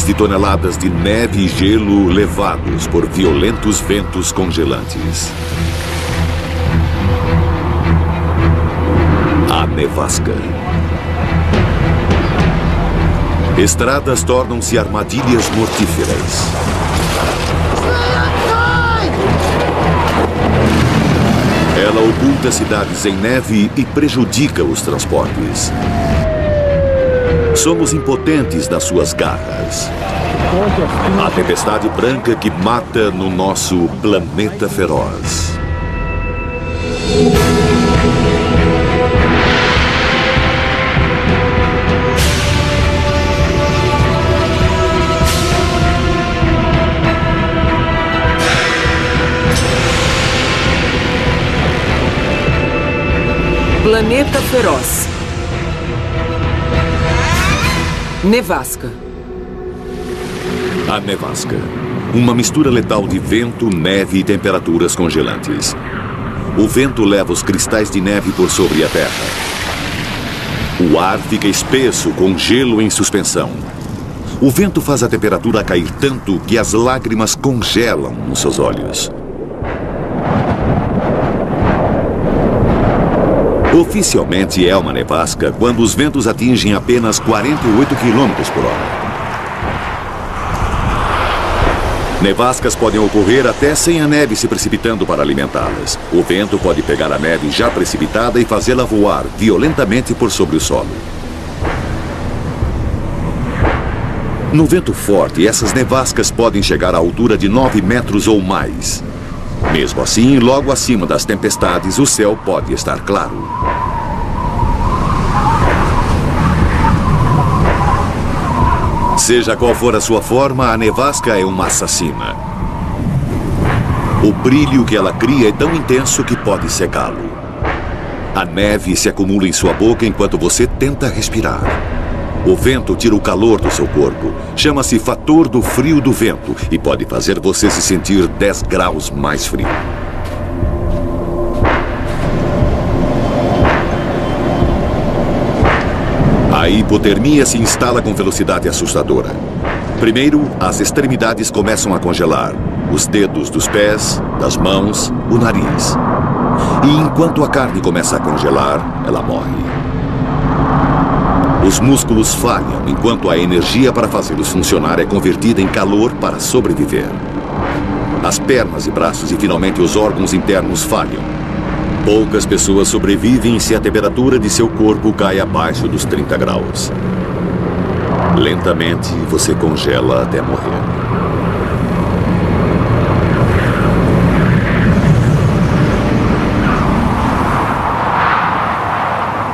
de toneladas de neve e gelo levados por violentos ventos congelantes. A nevasca. Estradas tornam-se armadilhas mortíferas. Ela oculta cidades em neve e prejudica os transportes. Somos impotentes nas suas garras. A tempestade branca que mata no nosso planeta feroz. Planeta feroz. Nevasca. A nevasca. Uma mistura letal de vento, neve e temperaturas congelantes. O vento leva os cristais de neve por sobre a terra. O ar fica espesso com gelo em suspensão. O vento faz a temperatura cair tanto que as lágrimas congelam nos seus olhos. Oficialmente é uma nevasca quando os ventos atingem apenas 48 km por hora. Nevascas podem ocorrer até sem a neve se precipitando para alimentá-las. O vento pode pegar a neve já precipitada e fazê-la voar violentamente por sobre o solo. No vento forte, essas nevascas podem chegar à altura de 9 metros ou mais. Mesmo assim, logo acima das tempestades, o céu pode estar claro. Seja qual for a sua forma, a nevasca é uma assassina. O brilho que ela cria é tão intenso que pode cegá-lo. A neve se acumula em sua boca enquanto você tenta respirar. O vento tira o calor do seu corpo. Chama-se fator do frio do vento e pode fazer você se sentir 10 graus mais frio. A hipotermia se instala com velocidade assustadora. Primeiro, as extremidades começam a congelar. Os dedos dos pés, das mãos, o nariz. E enquanto a carne começa a congelar, ela morre. Os músculos falham, enquanto a energia para fazê-los funcionar é convertida em calor para sobreviver. As pernas e braços e finalmente os órgãos internos falham. Poucas pessoas sobrevivem se a temperatura de seu corpo cai abaixo dos 30 graus. Lentamente, você congela até morrer.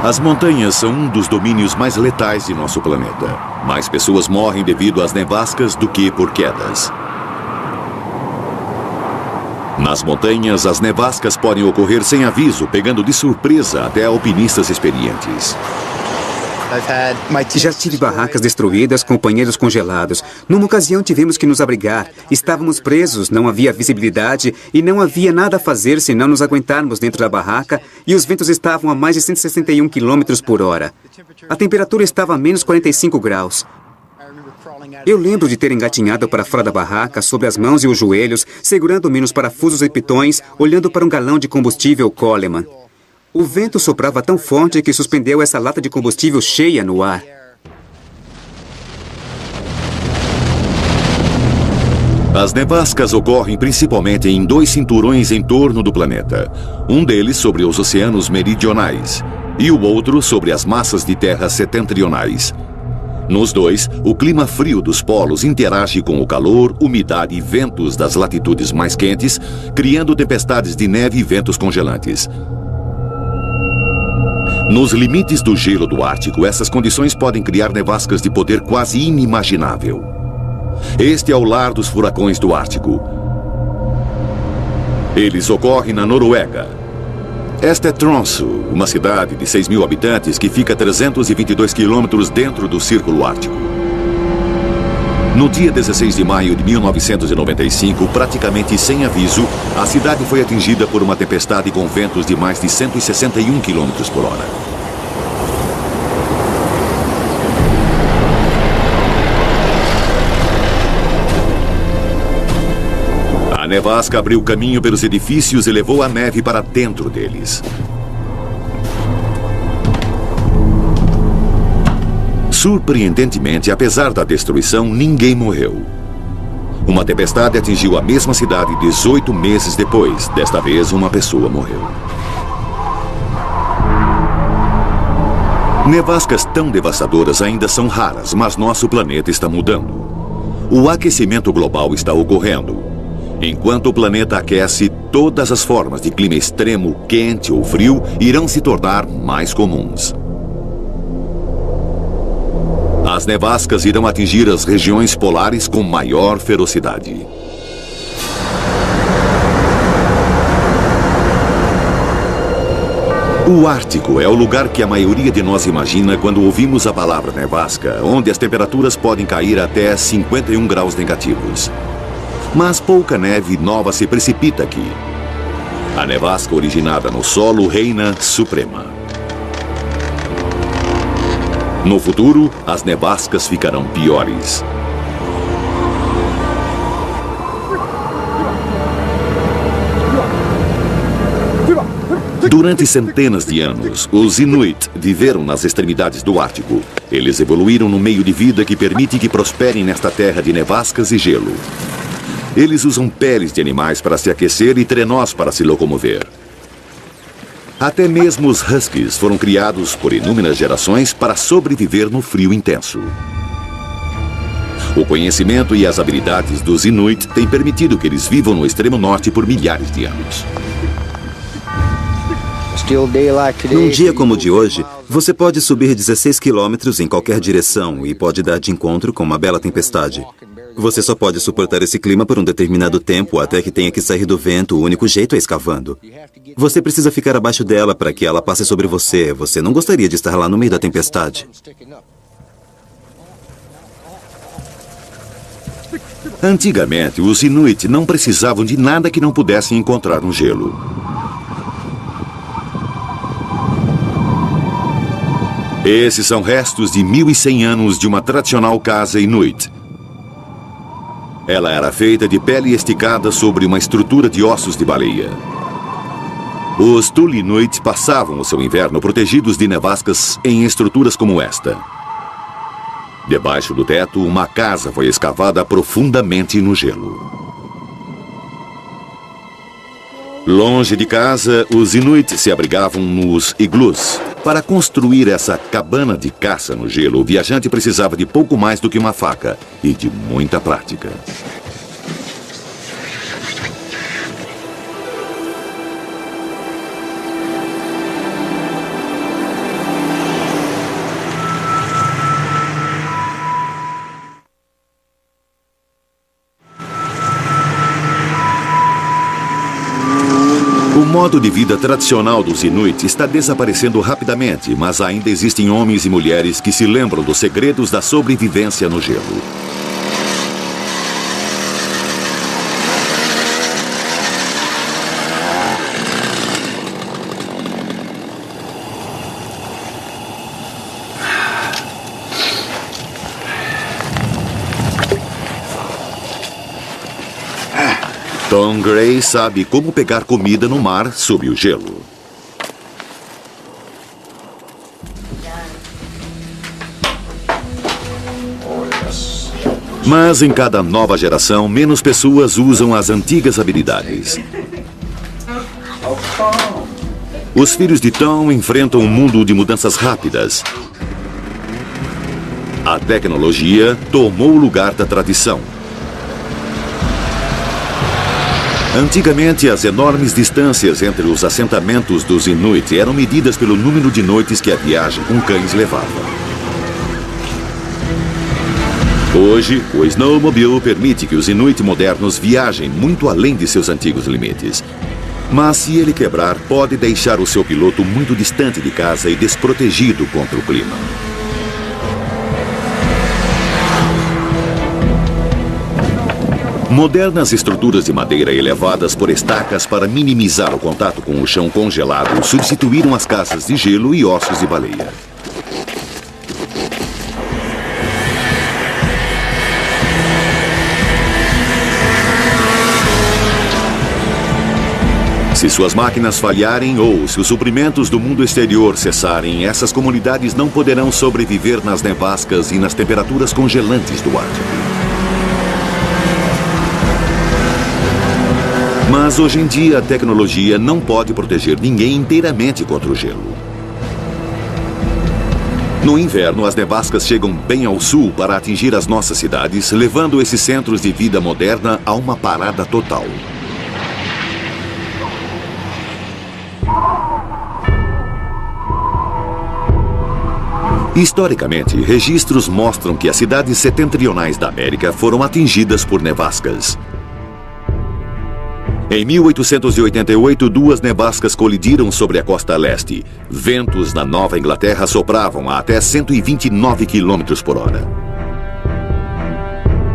As montanhas são um dos domínios mais letais de nosso planeta. Mais pessoas morrem devido às nevascas do que por quedas. Nas montanhas, as nevascas podem ocorrer sem aviso, pegando de surpresa até alpinistas experientes. Já tive barracas destruídas, companheiros congelados. Numa ocasião tivemos que nos abrigar. Estávamos presos, não havia visibilidade e não havia nada a fazer senão nos aguentarmos dentro da barraca e os ventos estavam a mais de 161 km por hora. A temperatura estava a menos 45 graus. Eu lembro de ter engatinhado para fora da barraca, sobre as mãos e os joelhos, segurando-me nos parafusos e pitões, olhando para um galão de combustível Coleman. O vento soprava tão forte que suspendeu essa lata de combustível cheia no ar. As nevascas ocorrem principalmente em 2 cinturões em torno do planeta. Um deles sobre os oceanos meridionais e o outro sobre as massas de terra setentrionais. Nos dois, o clima frio dos polos interage com o calor, umidade e ventos das latitudes mais quentes, criando tempestades de neve e ventos congelantes. Nos limites do gelo do Ártico, essas condições podem criar nevascas de poder quase inimaginável. Este é o lar dos furacões do Ártico. Eles ocorrem na Noruega. Esta é Tromsø, uma cidade de 6 mil habitantes que fica a 322 quilômetros dentro do Círculo Ártico. No dia 16 de maio de 1995, praticamente sem aviso, a cidade foi atingida por uma tempestade com ventos de mais de 161 km por hora. nevasca abriu caminho pelos edifícios e levou a neve para dentro deles. Surpreendentemente, apesar da destruição, ninguém morreu. Uma tempestade atingiu a mesma cidade 18 meses depois. Desta vez, uma pessoa morreu. Nevascas tão devastadoras ainda são raras, mas nosso planeta está mudando. O aquecimento global está ocorrendo. Enquanto o planeta aquece, todas as formas de clima extremo, quente ou frio, irão se tornar mais comuns. As nevascas irão atingir as regiões polares com maior ferocidade. O Ártico é o lugar que a maioria de nós imagina quando ouvimos a palavra nevasca, onde as temperaturas podem cair até 51 graus negativos. Mas pouca neve nova se precipita aqui. A nevasca originada no solo reina suprema. No futuro, as nevascas ficarão piores. Durante centenas de anos, os Inuit viveram nas extremidades do Ártico. Eles evoluíram no meio de vida que permite que prosperem nesta terra de nevascas e gelo. Eles usam peles de animais para se aquecer e trenós para se locomover. Até mesmo os huskies foram criados por inúmeras gerações para sobreviver no frio intenso. O conhecimento e as habilidades dos Inuit têm permitido que eles vivam no extremo norte por milhares de anos. Num dia como o de hoje, você pode subir 16 quilômetros em qualquer direção e pode dar de encontro com uma bela tempestade. Você só pode suportar esse clima por um determinado tempo até que tenha que sair do vento. O único jeito é escavando. Você precisa ficar abaixo dela para que ela passe sobre você. Você não gostaria de estar lá no meio da tempestade. Antigamente, os Inuit não precisavam de nada que não pudessem encontrar no gelo. Esses são restos de 1.100 anos de uma tradicional casa Inuit. Ela era feita de pele esticada sobre uma estrutura de ossos de baleia. Os Thule Inuit passavam o seu inverno protegidos de nevascas em estruturas como esta. Debaixo do teto, uma casa foi escavada profundamente no gelo. Longe de casa, os Inuit se abrigavam nos iglus. Para construir essa cabana de caça no gelo, o viajante precisava de pouco mais do que uma faca e de muita prática. O modo de vida tradicional dos Inuit está desaparecendo rapidamente, mas ainda existem homens e mulheres que se lembram dos segredos da sobrevivência no gelo. Tom Gray sabe como pegar comida no mar sob o gelo. Mas em cada nova geração, menos pessoas usam as antigas habilidades. Os filhos de Tom enfrentam um mundo de mudanças rápidas. A tecnologia tomou o lugar da tradição. Antigamente, as enormes distâncias entre os assentamentos dos Inuit eram medidas pelo número de noites que a viagem com cães levava. Hoje, o snowmobile permite que os Inuit modernos viajem muito além de seus antigos limites. Mas se ele quebrar, pode deixar o seu piloto muito distante de casa e desprotegido contra o clima. Modernas estruturas de madeira elevadas por estacas para minimizar o contato com o chão congelado substituíram as casas de gelo e ossos de baleia. Se suas máquinas falharem ou se os suprimentos do mundo exterior cessarem, essas comunidades não poderão sobreviver nas nevascas e nas temperaturas congelantes do Ártico. Mas hoje em dia a tecnologia não pode proteger ninguém inteiramente contra o gelo. No inverno, as nevascas chegam bem ao sul para atingir as nossas cidades, levando esses centros de vida moderna a uma parada total. Historicamente, registros mostram que as cidades setentrionais da América foram atingidas por nevascas. Em 1888, duas nevascas colidiram sobre a costa leste. Ventos na Nova Inglaterra sopravam a até 129 km por hora.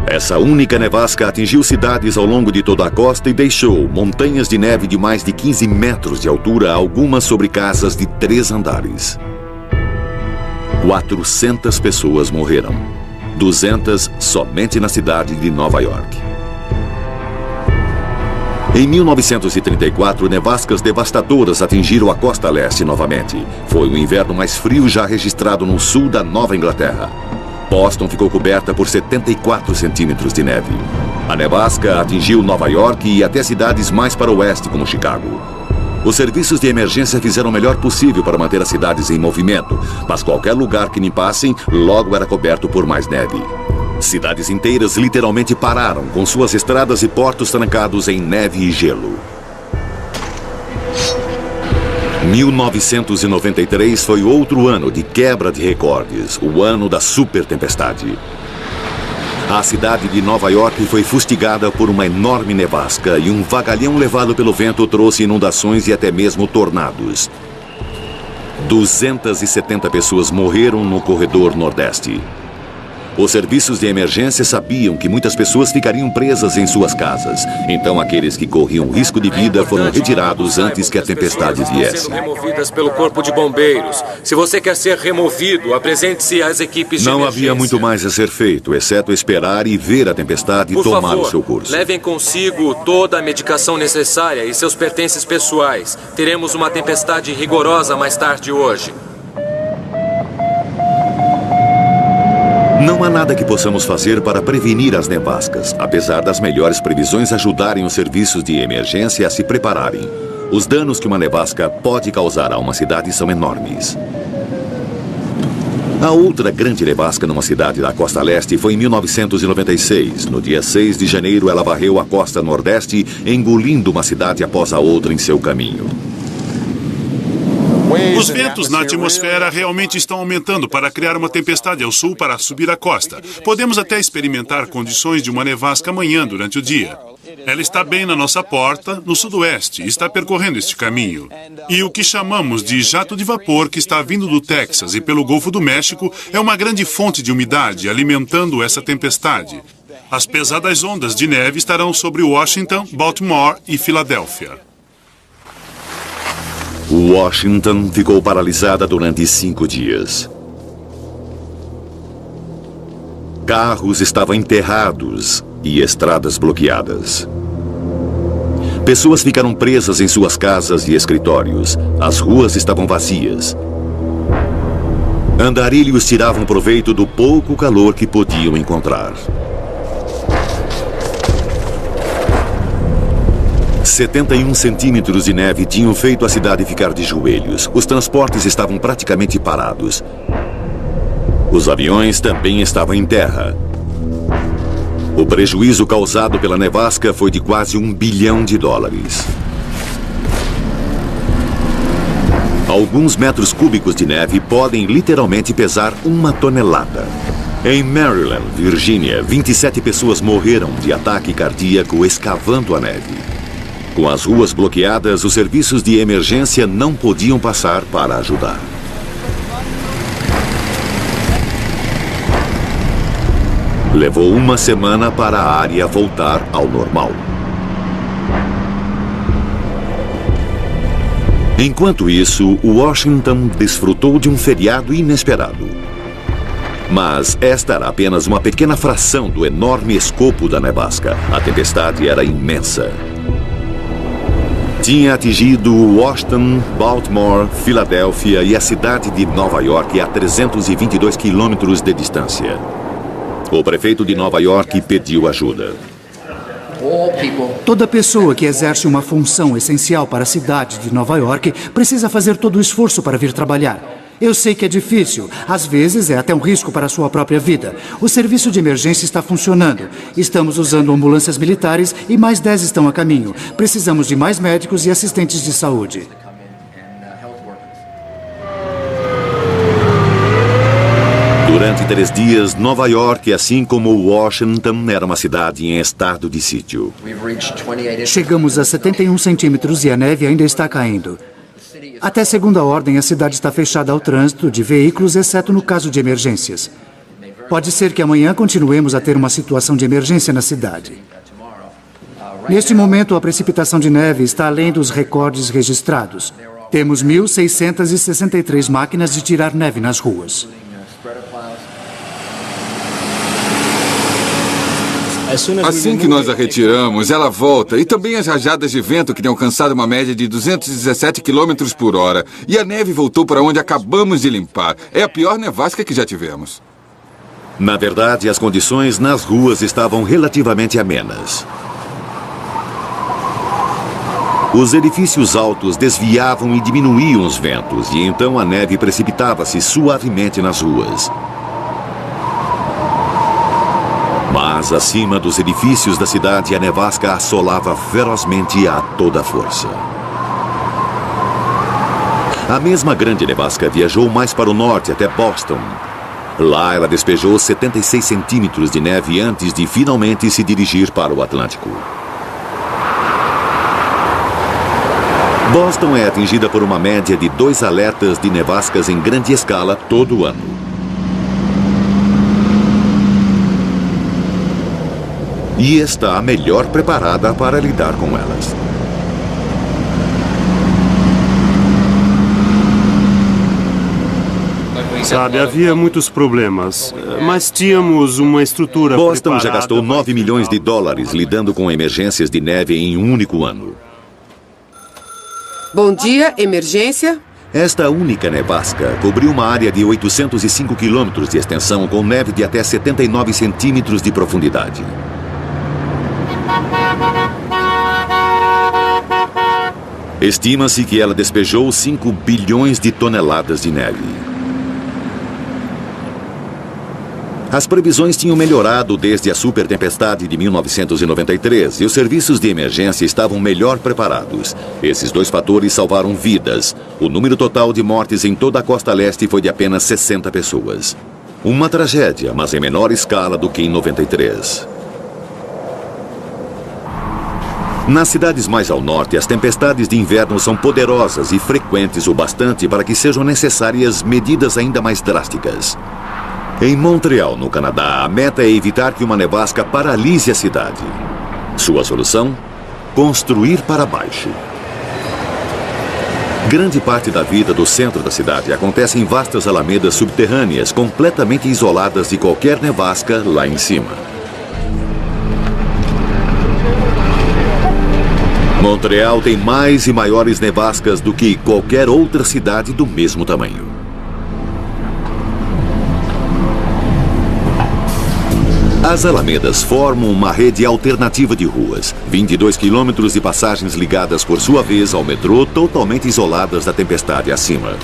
Essa única nevasca atingiu cidades ao longo de toda a costa e deixou montanhas de neve de mais de 15 metros de altura, algumas sobre casas de 3 andares. 400 pessoas morreram. 200 somente na cidade de Nova York. Em 1934, nevascas devastadoras atingiram a costa leste novamente. Foi o inverno mais frio já registrado no sul da Nova Inglaterra. Boston ficou coberta por 74 centímetros de neve. A nevasca atingiu Nova York e até cidades mais para o oeste, como Chicago. Os serviços de emergência fizeram o melhor possível para manter as cidades em movimento, mas qualquer lugar que limpassem logo era coberto por mais neve. Cidades inteiras literalmente pararam, com suas estradas e portos trancados em neve e gelo. 1993 foi outro ano de quebra de recordes, o ano da super tempestade. A cidade de Nova York foi fustigada por uma enorme nevasca e um vagalhão levado pelo vento trouxe inundações e até mesmo tornados. 270 pessoas morreram no corredor nordeste. Os serviços de emergência sabiam que muitas pessoas ficariam presas em suas casas. Então, aqueles que corriam risco de vida foram retirados antes que a tempestade viesse. Serão removidas pelo corpo de bombeiros. Se você quer ser removido, apresente-se às equipes de emergência. Não havia muito mais a ser feito, exceto esperar e ver a tempestade tomar o seu curso. Levem consigo toda a medicação necessária e seus pertences pessoais. Teremos uma tempestade rigorosa mais tarde hoje. Não há nada que possamos fazer para prevenir as nevascas, apesar das melhores previsões ajudarem os serviços de emergência a se prepararem. Os danos que uma nevasca pode causar a uma cidade são enormes. A outra grande nevasca numa cidade da costa leste foi em 1996. No dia 6 de janeiro, ela varreu a costa nordeste, engolindo uma cidade após a outra em seu caminho. Os ventos na atmosfera realmente estão aumentando para criar uma tempestade ao sul para subir a costa. Podemos até experimentar condições de uma nevasca amanhã durante o dia. Ela está bem na nossa porta, no sudoeste, e está percorrendo este caminho. E o que chamamos de jato de vapor que está vindo do Texas e pelo Golfo do México é uma grande fonte de umidade alimentando essa tempestade. As pesadas ondas de neve estarão sobre Washington, Baltimore e Filadélfia. Washington ficou paralisada durante 5 dias. Carros estavam enterrados e estradas bloqueadas. Pessoas ficaram presas em suas casas e escritórios. As ruas estavam vazias. Andarilhos tiravam proveito do pouco calor que podiam encontrar. 71 centímetros de neve tinham feito a cidade ficar de joelhos. Os transportes estavam praticamente parados. Os aviões também estavam em terra. O prejuízo causado pela nevasca foi de quase $1 bilhão. Alguns metros cúbicos de neve podem literalmente pesar 1 tonelada. Em Maryland, Virgínia, 27 pessoas morreram de ataque cardíaco escavando a neve. Com as ruas bloqueadas, os serviços de emergência não podiam passar para ajudar. Levou 1 semana para a área voltar ao normal. Enquanto isso, Washington desfrutou de um feriado inesperado. Mas esta era apenas uma pequena fração do enorme escopo da nevasca. A tempestade era imensa. Tinha atingido Washington, Baltimore, Filadélfia e a cidade de Nova York a 322 quilômetros de distância. O prefeito de Nova York pediu ajuda. Toda pessoa que exerce uma função essencial para a cidade de Nova York precisa fazer todo o esforço para vir trabalhar. Eu sei que é difícil. Às vezes é até um risco para a sua própria vida. O serviço de emergência está funcionando. Estamos usando ambulâncias militares e mais 10 estão a caminho. Precisamos de mais médicos e assistentes de saúde. Durante 3 dias, Nova York, assim como Washington, era uma cidade em estado de sítio. Chegamos a 71 centímetros e a neve ainda está caindo. Até segunda ordem, a cidade está fechada ao trânsito de veículos, exceto no caso de emergências. Pode ser que amanhã continuemos a ter uma situação de emergência na cidade. Neste momento, a precipitação de neve está além dos recordes registrados. Temos 1.663 máquinas de tirar neve nas ruas. Assim que nós a retiramos, ela volta. E também as rajadas de vento que têm alcançado uma média de 217 km por hora. E a neve voltou para onde acabamos de limpar. É a pior nevasca que já tivemos. Na verdade, as condições nas ruas estavam relativamente amenas. Os edifícios altos desviavam e diminuíam os ventos, e então a neve precipitava-se suavemente nas ruas. Mas acima dos edifícios da cidade, a nevasca assolava ferozmente a toda força. A mesma grande nevasca viajou mais para o norte, até Boston. Lá ela despejou 76 centímetros de neve antes de finalmente se dirigir para o Atlântico. Boston é atingida por uma média de 2 alertas de nevascas em grande escala todo ano. E está melhor preparada para lidar com elas. Sabe, havia muitos problemas, mas tínhamos uma estrutura Boston já gastou 9 milhões de dólares lidando com emergências de neve em um único ano. Bom dia, emergência. Esta única nevasca cobriu uma área de 805 quilômetros de extensão com neve de até 79 centímetros de profundidade. Estima-se que ela despejou 5 bilhões de toneladas de neve. As previsões tinham melhorado desde a supertempestade de 1993 e os serviços de emergência estavam melhor preparados. Esses 2 fatores salvaram vidas. O número total de mortes em toda a costa leste foi de apenas 60 pessoas. Uma tragédia, mas em menor escala do que em 93. Nas cidades mais ao norte, as tempestades de inverno são poderosas e frequentes o bastante para que sejam necessárias medidas ainda mais drásticas. Em Montreal, no Canadá, a meta é evitar que uma nevasca paralise a cidade. Sua solução? Construir para baixo. Grande parte da vida do centro da cidade acontece em vastas alamedas subterrâneas, completamente isoladas de qualquer nevasca lá em cima. Montreal tem mais e maiores nevascas do que qualquer outra cidade do mesmo tamanho. As alamedas formam uma rede alternativa de ruas, 22 quilômetros de passagens ligadas por sua vez ao metrô, totalmente isoladas da tempestade acima.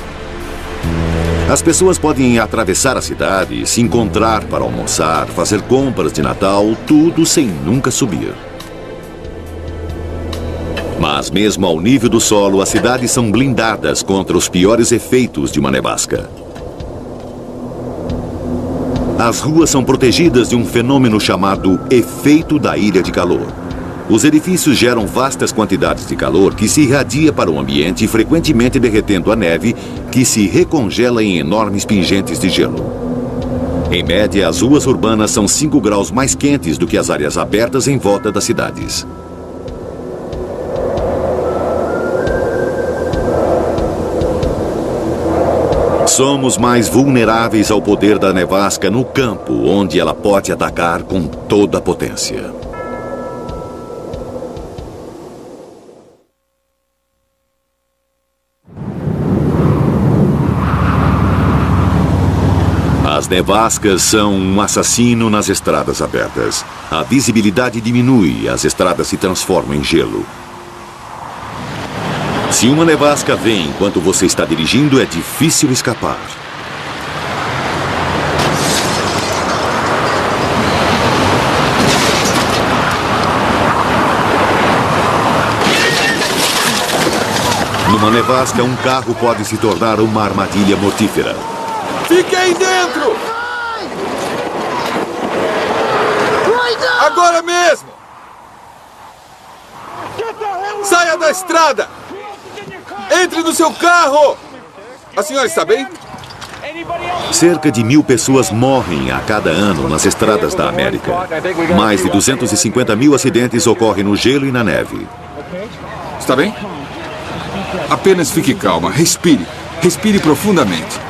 As pessoas podem atravessar a cidade, se encontrar para almoçar, fazer compras de Natal, tudo sem nunca subir. Mas mesmo ao nível do solo, as cidades são blindadas contra os piores efeitos de uma nevasca. As ruas são protegidas de um fenômeno chamado efeito da ilha de calor. Os edifícios geram vastas quantidades de calor que se irradia para o ambiente, frequentemente derretendo a neve, que se recongela em enormes pingentes de gelo. Em média, as ruas urbanas são 5 graus mais quentes do que as áreas abertas em volta das cidades. Somos mais vulneráveis ao poder da nevasca no campo, onde ela pode atacar com toda a potência. As nevascas são um assassino nas estradas abertas. A visibilidade diminui e as estradas se transformam em gelo. Se uma nevasca vem enquanto você está dirigindo, é difícil escapar. Numa nevasca, um carro pode se tornar uma armadilha mortífera. Fique aí dentro! Agora mesmo! Saia da estrada! Entre no seu carro! A senhora está bem? Cerca de 1.000 pessoas morrem a cada ano nas estradas da América. Mais de 250 mil acidentes ocorrem no gelo e na neve. Está bem? Apenas fique calma, respire. Respire profundamente.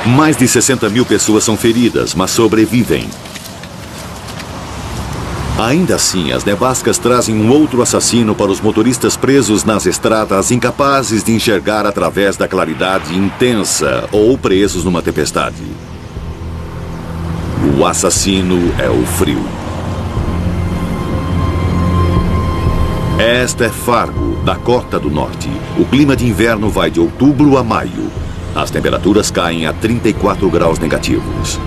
Mais de 60 mil pessoas são feridas, mas sobrevivem. Ainda assim, as nevascas trazem um outro assassino para os motoristas presos nas estradas, incapazes de enxergar através da claridade intensa ou presos numa tempestade. O assassino é o frio. Esta é Fargo, Dakota do Norte. O clima de inverno vai de outubro a maio. As temperaturas caem a 34 graus negativos.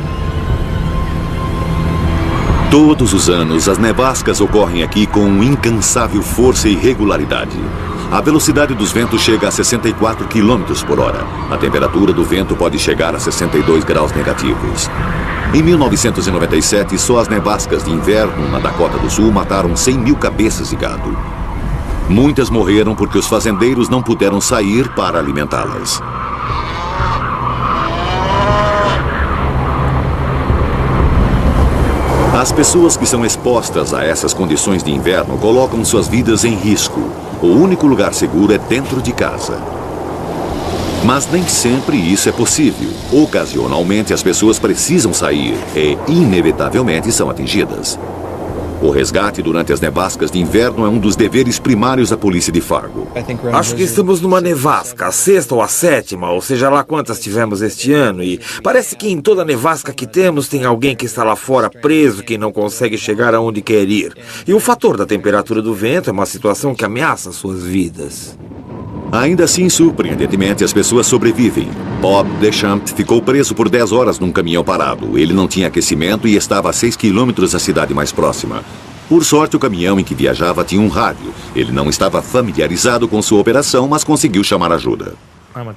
Todos os anos, as nevascas ocorrem aqui com incansável força e regularidade. A velocidade dos ventos chega a 64 km por hora. A temperatura do vento pode chegar a 62 graus negativos. Em 1997, só as nevascas de inverno na Dakota do Sul mataram 100 mil cabeças de gado. Muitas morreram porque os fazendeiros não puderam sair para alimentá-las. As pessoas que são expostas a essas condições de inverno colocam suas vidas em risco. O único lugar seguro é dentro de casa. Mas nem sempre isso é possível. Ocasionalmente as pessoas precisam sair e, inevitavelmente, são atingidas. O resgate durante as nevascas de inverno é um dos deveres primários da polícia de Fargo. Acho que estamos numa nevasca, a 6ª ou a 7ª, ou seja lá quantas tivemos este ano, e parece que em toda nevasca que temos tem alguém que está lá fora preso, que não consegue chegar aonde quer ir. E o fator da temperatura do vento é uma situação que ameaça suas vidas. Ainda assim, surpreendentemente, as pessoas sobrevivem. Bob Deschamps ficou preso por 10 horas num caminhão parado. Ele não tinha aquecimento e estava a 6 quilômetros da cidade mais próxima. Por sorte, o caminhão em que viajava tinha um rádio. Ele não estava familiarizado com sua operação, mas conseguiu chamar ajuda.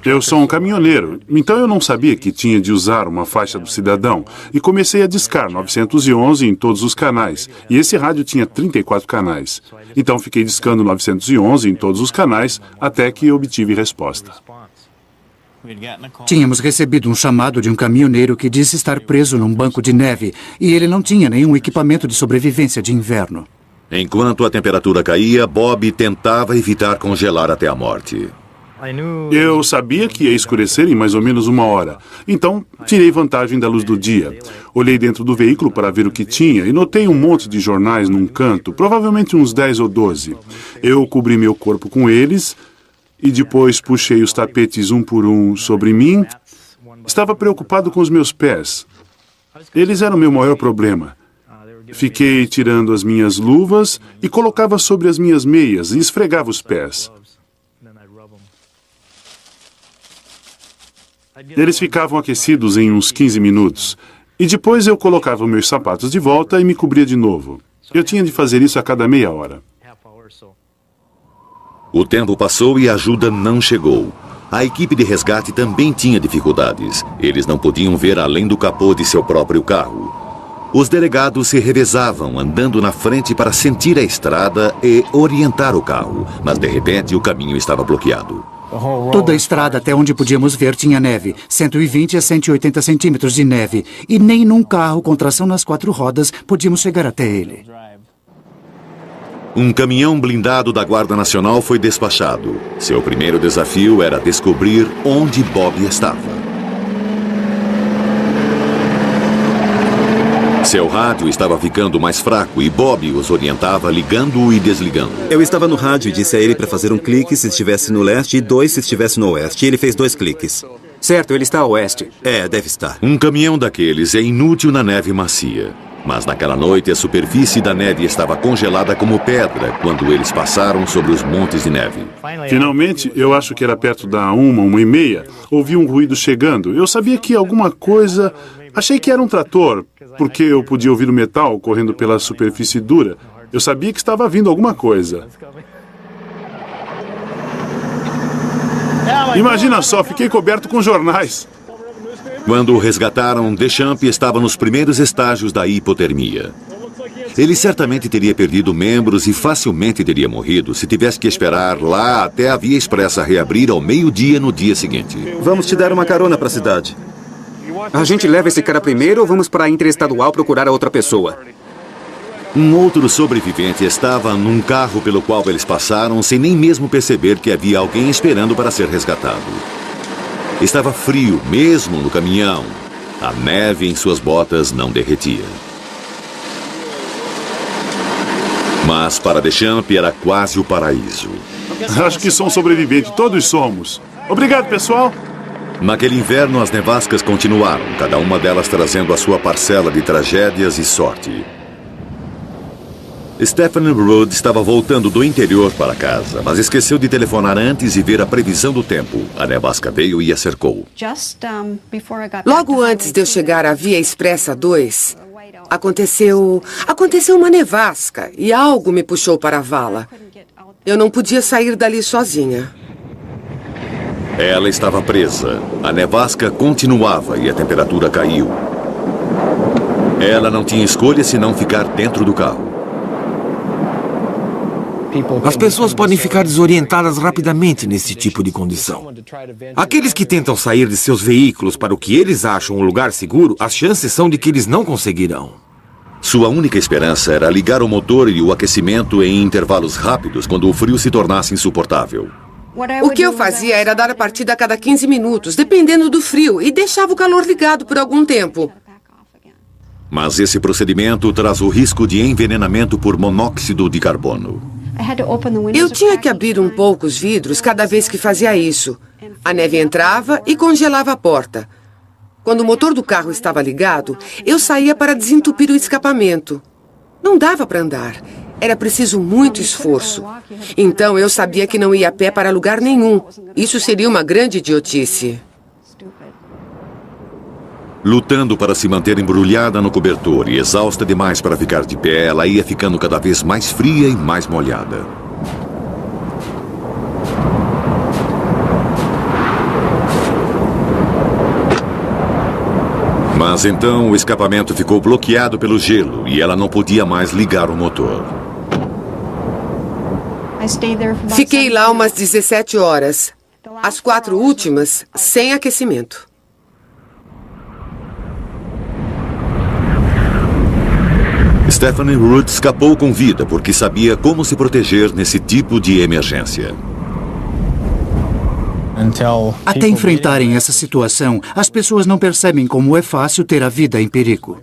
Eu sou um caminhoneiro, então eu não sabia que tinha de usar uma faixa do cidadão e comecei a discar 911 em todos os canais. E esse rádio tinha 34 canais. Então fiquei discando 911 em todos os canais até que obtive resposta. Tínhamos recebido um chamado de um caminhoneiro que disse estar preso num banco de neve e ele não tinha nenhum equipamento de sobrevivência de inverno. Enquanto a temperatura caía, Bob tentava evitar congelar até a morte. Eu sabia que ia escurecer em mais ou menos 1 hora, então tirei vantagem da luz do dia. Olhei dentro do veículo para ver o que tinha e notei um monte de jornais num canto, provavelmente uns 10 ou 12. Eu cobri meu corpo com eles e depois puxei os tapetes um por um sobre mim. Estava preocupado com os meus pés. Eles eram meu maior problema. Fiquei tirando as minhas luvas e colocava sobre as minhas meias e esfregava os pés. Eles ficavam aquecidos em uns 15 minutos. E depois eu colocava meus sapatos de volta e me cobria de novo. Eu tinha de fazer isso a cada meia hora. O tempo passou e a ajuda não chegou. A equipe de resgate também tinha dificuldades. Eles não podiam ver além do capô de seu próprio carro. Os delegados se revezavam, andando na frente para sentir a estrada e orientar o carro. Mas, de repente, o caminho estava bloqueado. Toda a estrada até onde podíamos ver tinha neve, 120 a 180 centímetros de neve, e nem num carro com tração nas 4 rodas podíamos chegar até ele. Um caminhão blindado da Guarda Nacional foi despachado. Seu primeiro desafio era descobrir onde Bob estava. Seu rádio estava ficando mais fraco e Bob os orientava ligando-o e desligando. Eu estava no rádio e disse a ele para fazer um clique se estivesse no leste e 2 se estivesse no oeste. E ele fez 2 cliques. Certo, ele está a oeste. Deve estar. Um caminhão daqueles é inútil na neve macia. Mas naquela noite a superfície da neve estava congelada como pedra quando eles passaram sobre os montes de neve. Finalmente, eu acho que era perto da 1h30, ouvi um ruído chegando. Eu sabia que alguma coisa... Achei que era um trator, porque eu podia ouvir o metal correndo pela superfície dura. Eu sabia que estava vindo alguma coisa. Imagina só, fiquei coberto com jornais. Quando o resgataram, Deschamps estava nos primeiros estágios da hipotermia. Ele certamente teria perdido membros e facilmente teria morrido se tivesse que esperar lá até a Via Expressa reabrir ao meio-dia no dia seguinte. Vamos te dar uma carona para a cidade. A gente leva esse cara primeiro ou vamos para a interestadual procurar a outra pessoa? Um outro sobrevivente estava num carro pelo qual eles passaram sem nem mesmo perceber que havia alguém esperando para ser resgatado. Estava frio, mesmo no caminhão. A neve em suas botas não derretia. Mas para Deschamps era quase o paraíso. Acho que sou um sobrevivente, todos somos. Obrigado, pessoal. Naquele inverno, as nevascas continuaram, cada uma delas trazendo a sua parcela de tragédias e sorte. Stephanie Rudd estava voltando do interior para casa, mas esqueceu de telefonar antes e ver a previsão do tempo. A nevasca veio e a cercou. Logo antes de eu chegar à Via Expressa 2, aconteceu uma nevasca e algo me puxou para a vala. Eu não podia sair dali sozinha. Ela estava presa. A nevasca continuava e a temperatura caiu. Ela não tinha escolha senão ficar dentro do carro. As pessoas podem ficar desorientadas rapidamente nesse tipo de condição. Aqueles que tentam sair de seus veículos para o que eles acham um lugar seguro, as chances são de que eles não conseguirão. Sua única esperança era ligar o motor e o aquecimento em intervalos rápidos quando o frio se tornasse insuportável. O que eu fazia era dar a partida a cada 15 minutos, dependendo do frio, e deixava o calor ligado por algum tempo. Mas esse procedimento traz o risco de envenenamento por monóxido de carbono. Eu tinha que abrir um pouco os vidros cada vez que fazia isso. A neve entrava e congelava a porta. Quando o motor do carro estava ligado, eu saía para desentupir o escapamento. Não dava para andar. Era preciso muito esforço. Então eu sabia que não ia a pé para lugar nenhum. Isso seria uma grande idiotice. Lutando para se manter embrulhada no cobertor e exausta demais para ficar de pé, ela ia ficando cada vez mais fria e mais molhada. Mas então o escapamento ficou bloqueado pelo gelo e ela não podia mais ligar o motor. Fiquei lá umas 17 horas. As 4 últimas, sem aquecimento. Stephanie Rudd escapou com vida porque sabia como se proteger nesse tipo de emergência. Até enfrentarem essa situação, as pessoas não percebem como é fácil ter a vida em perigo.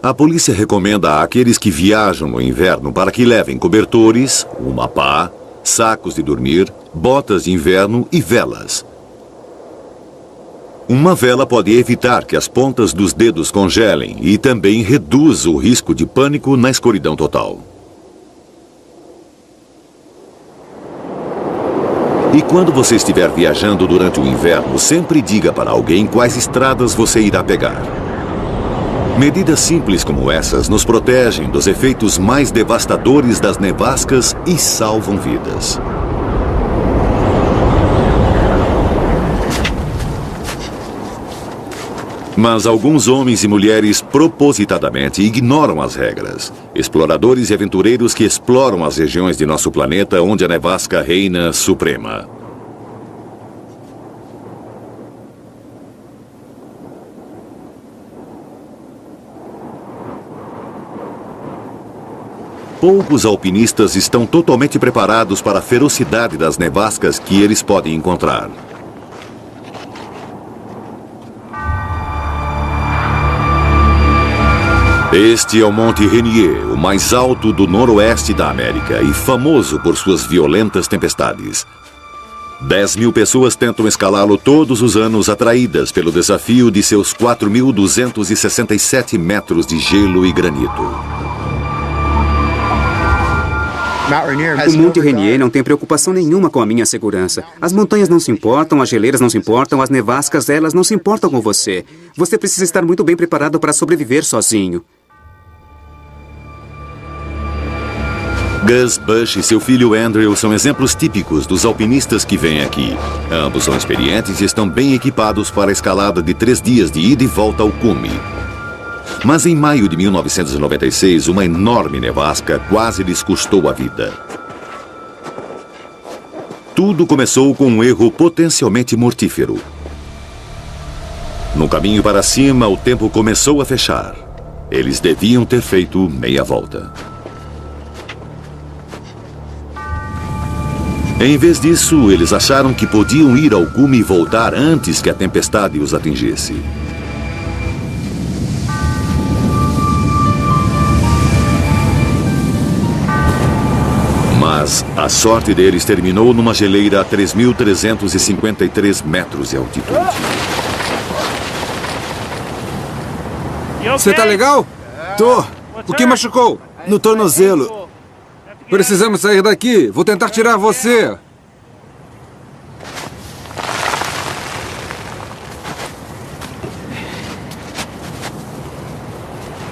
A polícia recomenda àqueles que viajam no inverno para que levem cobertores, uma pá, sacos de dormir, botas de inverno e velas. Uma vela pode evitar que as pontas dos dedos congelem e também reduz o risco de pânico na escuridão total. E quando você estiver viajando durante o inverno, sempre diga para alguém quais estradas você irá pegar. Medidas simples como essas nos protegem dos efeitos mais devastadores das nevascas e salvam vidas. Mas alguns homens e mulheres propositadamente ignoram as regras. Exploradores e aventureiros que exploram as regiões de nosso planeta onde a nevasca reina suprema. Poucos alpinistas estão totalmente preparados para a ferocidade das nevascas que eles podem encontrar. Este é o Monte Rainier, o mais alto do noroeste da América e famoso por suas violentas tempestades. 10.000 pessoas tentam escalá-lo todos os anos, atraídas pelo desafio de seus 4.267 metros de gelo e granito. O Monte Rainier não tem preocupação nenhuma com a minha segurança. As montanhas não se importam, as geleiras não se importam, as nevascas, elas não se importam com você. Você precisa estar muito bem preparado para sobreviver sozinho. Gus Bush e seu filho Andrew são exemplos típicos dos alpinistas que vêm aqui. Ambos são experientes e estão bem equipados para a escalada de 3 dias de ida e volta ao cume. Mas em maio de 1996, uma enorme nevasca quase lhes custou a vida. Tudo começou com um erro potencialmente mortífero. No caminho para cima, o tempo começou a fechar. Eles deviam ter feito meia volta. Em vez disso, eles acharam que podiam ir ao cume e voltar antes que a tempestade os atingisse. Mas a sorte deles terminou numa geleira a 3.353 metros de altitude. Você tá legal? Tô. O que machucou? No tornozelo. Precisamos sair daqui. Vou tentar tirar você.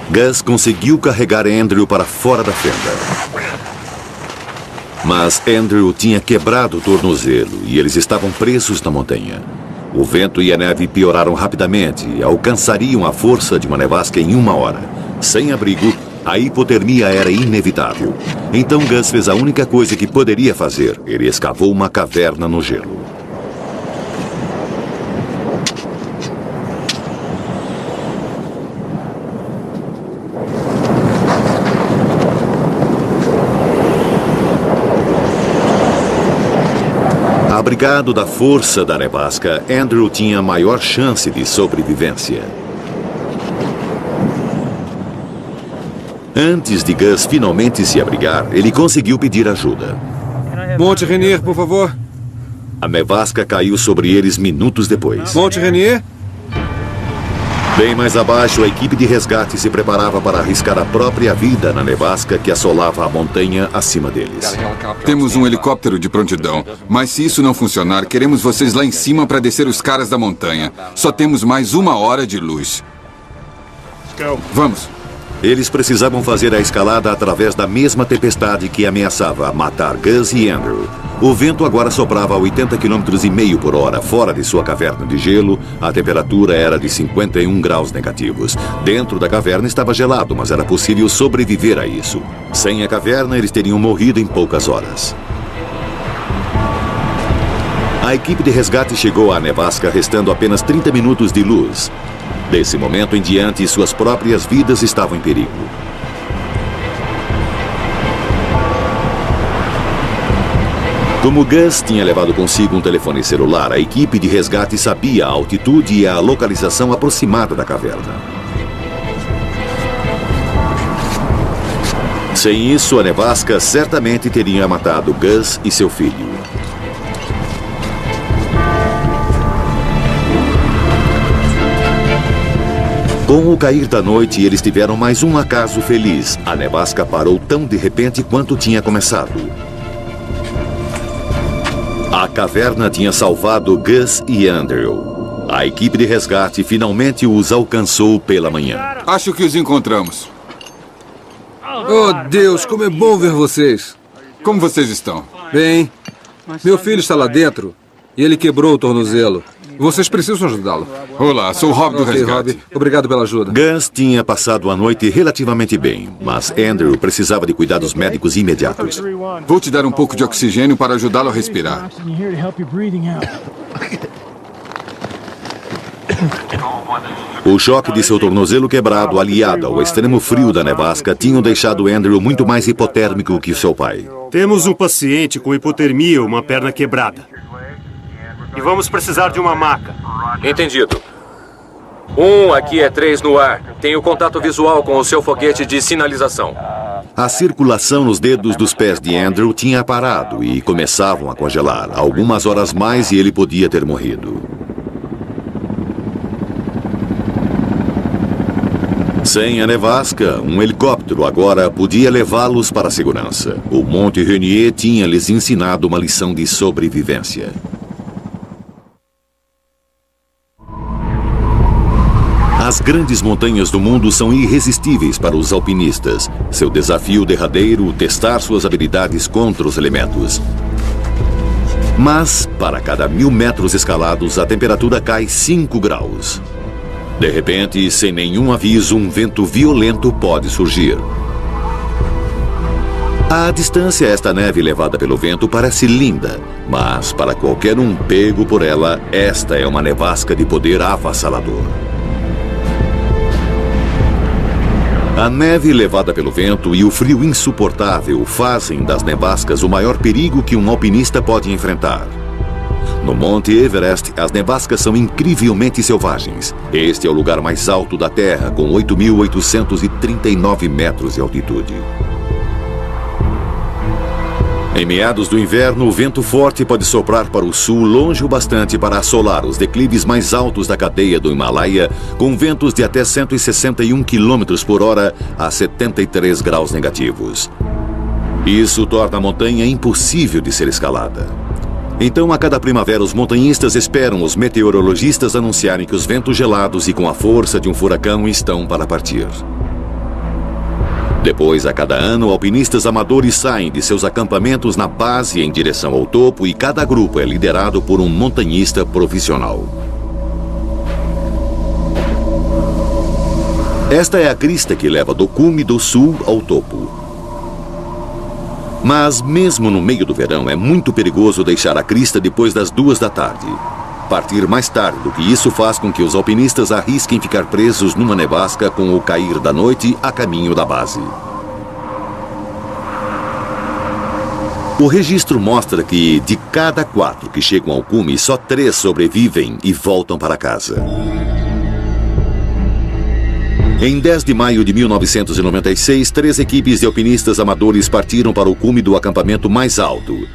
Gus conseguiu carregar Andrew para fora da fenda. Mas Andrew tinha quebrado o tornozelo e eles estavam presos na montanha. O vento e a neve pioraram rapidamente e alcançariam a força de uma nevasca em 1 hora. Sem abrigo, a hipotermia era inevitável. Então Gus fez a única coisa que poderia fazer. Ele escavou uma caverna no gelo. Abrigado da força da nevasca, Andrew tinha maior chance de sobrevivência. Antes de Gus finalmente se abrigar, ele conseguiu pedir ajuda. Monte Rainier, por favor. A nevasca caiu sobre eles minutos depois. Monte Rainier? Bem mais abaixo, a equipe de resgate se preparava para arriscar a própria vida na nevasca que assolava a montanha acima deles. Temos um helicóptero de prontidão, mas se isso não funcionar, queremos vocês lá em cima para descer os caras da montanha. Só temos mais 1 hora de luz. Vamos. Eles precisavam fazer a escalada através da mesma tempestade que ameaçava matar Gus e Andrew. O vento agora soprava a 80,5 km por hora fora de sua caverna de gelo. A temperatura era de 51 graus negativos. Dentro da caverna estava gelado, mas era possível sobreviver a isso. Sem a caverna, eles teriam morrido em poucas horas. A equipe de resgate chegou à nevasca restando apenas 30 minutos de luz. Desse momento em diante, suas próprias vidas estavam em perigo. Como Gus tinha levado consigo um telefone celular, a equipe de resgate sabia a altitude e a localização aproximada da caverna. Sem isso, a nevasca certamente teria matado Gus e seu filho. Com o cair da noite, eles tiveram mais um acaso feliz. A nevasca parou tão de repente quanto tinha começado. A caverna tinha salvado Gus e Andrew. A equipe de resgate finalmente os alcançou pela manhã. Acho que os encontramos. Oh, Deus, como é bom ver vocês. Como vocês estão? Bem, meu filho está lá dentro e ele quebrou o tornozelo. Vocês precisam ajudá-lo. Olá, sou o Rob do resgate. Rob, obrigado pela ajuda. Gus tinha passado a noite relativamente bem, mas Andrew precisava de cuidados médicos imediatos. Vou te dar um pouco de oxigênio para ajudá-lo a respirar. O choque de seu tornozelo quebrado, aliado ao extremo frio da nevasca, tinham deixado Andrew muito mais hipotérmico que seu pai. Temos um paciente com hipotermia, uma perna quebrada. E vamos precisar de uma maca. Entendido. Aqui é 3 no ar. Tenho contato visual com o seu foguete de sinalização. A circulação nos dedos dos pés de Andrew tinha parado e começavam a congelar. Algumas horas mais e ele podia ter morrido. Sem a nevasca, um helicóptero agora podia levá-los para a segurança. O Monte Rainier tinha lhes ensinado uma lição de sobrevivência. As grandes montanhas do mundo são irresistíveis para os alpinistas. Seu desafio derradeiro, testar suas habilidades contra os elementos. Mas, para cada 1000 metros escalados, a temperatura cai 5 graus. De repente, sem nenhum aviso, um vento violento pode surgir. À distância, esta neve levada pelo vento parece linda, mas para qualquer um pego por ela, esta é uma nevasca de poder avassalador. A neve levada pelo vento e o frio insuportável fazem das nevascas o maior perigo que um alpinista pode enfrentar. No Monte Everest, as nevascas são incrivelmente selvagens. Este é o lugar mais alto da Terra, com 8.839 metros de altitude. Em meados do inverno, o vento forte pode soprar para o sul longe o bastante para assolar os declives mais altos da cadeia do Himalaia, com ventos de até 161 km por hora a 73 graus negativos. Isso torna a montanha impossível de ser escalada. Então, a cada primavera, os montanhistas esperam os meteorologistas anunciarem que os ventos gelados e com a força de um furacão estão para partir. Depois, a cada ano, alpinistas amadores saem de seus acampamentos na base em direção ao topo e cada grupo é liderado por um montanhista profissional. Esta é a crista que leva do cume do sul ao topo. Mas, mesmo no meio do verão, é muito perigoso deixar a crista depois das 2 da tarde. Partir mais tarde do que isso faz com que os alpinistas arrisquem ficar presos numa nevasca com o cair da noite a caminho da base. O registro mostra que, de cada 4 que chegam ao cume, só 3 sobrevivem e voltam para casa. Em 10 de maio de 1996, 3 equipes de alpinistas amadores partiram para o cume do acampamento mais alto.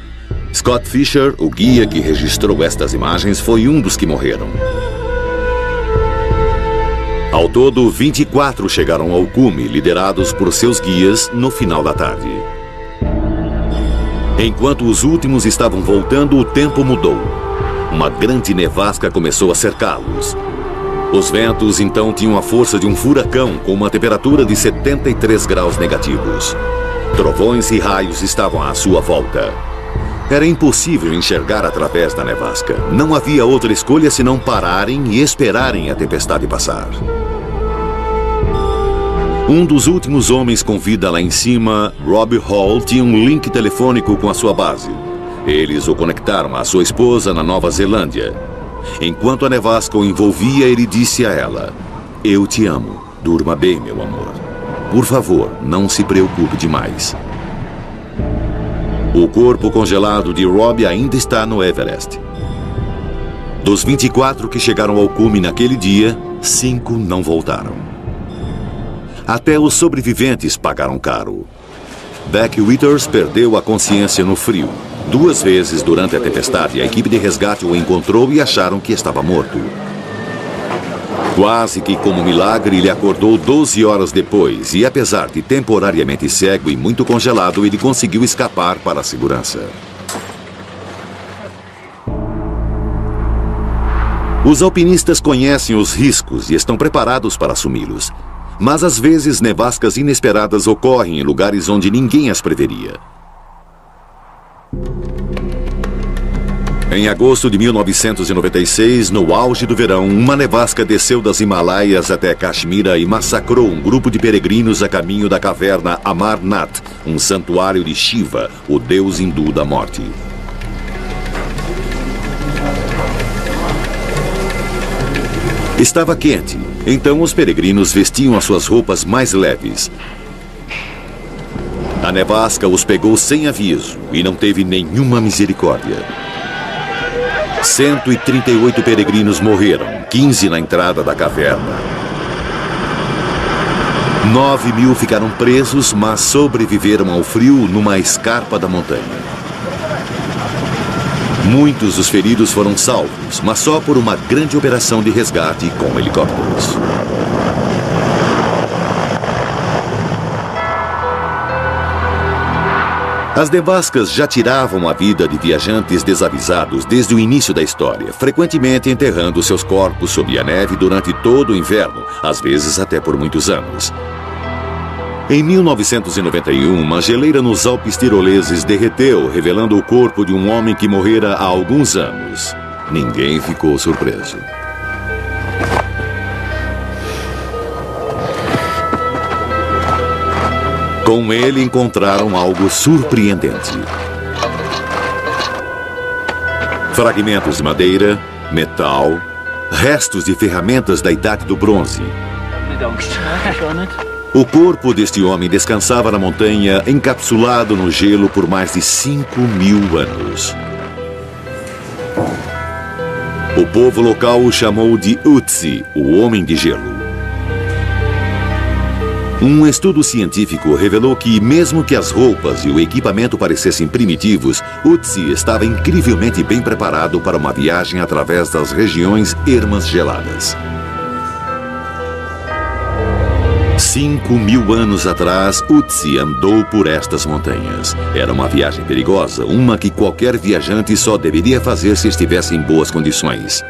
Scott Fisher, o guia que registrou estas imagens, foi um dos que morreram. Ao todo, 24 chegaram ao cume, liderados por seus guias, no final da tarde. Enquanto os últimos estavam voltando, o tempo mudou. Uma grande nevasca começou a cercá-los. Os ventos, então, tinham a força de um furacão, com uma temperatura de 73 graus negativos. Trovões e raios estavam à sua volta. Era impossível enxergar através da nevasca. Não havia outra escolha senão pararem e esperarem a tempestade passar. Um dos últimos homens com vida lá em cima, Rob Hall, tinha um link telefônico com a sua base. Eles o conectaram à sua esposa na Nova Zelândia. Enquanto a nevasca o envolvia, ele disse a ela: "Eu te amo. Durma bem, meu amor. Por favor, não se preocupe demais." O corpo congelado de Rob ainda está no Everest. Dos 24 que chegaram ao cume naquele dia, 5 não voltaram. Até os sobreviventes pagaram caro. Beck Withers perdeu a consciência no frio. 2 vezes durante a tempestade, a equipe de resgate o encontrou e acharam que estava morto. Quase que como milagre, ele acordou 12 horas depois e, apesar de temporariamente cego e muito congelado, ele conseguiu escapar para a segurança. Os alpinistas conhecem os riscos e estão preparados para assumi-los. Mas às vezes nevascas inesperadas ocorrem em lugares onde ninguém as preveria. Em agosto de 1996, no auge do verão, uma nevasca desceu das Himalaias até Caxemira e massacrou um grupo de peregrinos a caminho da caverna Amarnath, um santuário de Shiva, o deus hindu da morte. Estava quente, então os peregrinos vestiam as suas roupas mais leves. A nevasca os pegou sem aviso e não teve nenhuma misericórdia. 138 peregrinos morreram, 15 na entrada da caverna. 9.000 ficaram presos, mas sobreviveram ao frio numa escarpa da montanha. Muitos dos feridos foram salvos, mas só por uma grande operação de resgate com helicópteros. As nevascas já tiravam a vida de viajantes desavisados desde o início da história, frequentemente enterrando seus corpos sob a neve durante todo o inverno, às vezes até por muitos anos. Em 1991, uma geleira nos Alpes tiroleses derreteu, revelando o corpo de um homem que morrera há alguns anos. Ninguém ficou surpreso. Com ele encontraram algo surpreendente. Fragmentos de madeira, metal, restos de ferramentas da Idade do Bronze. O corpo deste homem descansava na montanha, encapsulado no gelo por mais de 5.000 anos. O povo local o chamou de Ötzi, o Homem de Gelo. Um estudo científico revelou que, mesmo que as roupas e o equipamento parecessem primitivos, Ötzi estava incrivelmente bem preparado para uma viagem através das regiões ermas geladas. 5.000 anos atrás, Ötzi andou por estas montanhas. Era uma viagem perigosa, uma que qualquer viajante só deveria fazer se estivesse em boas condições.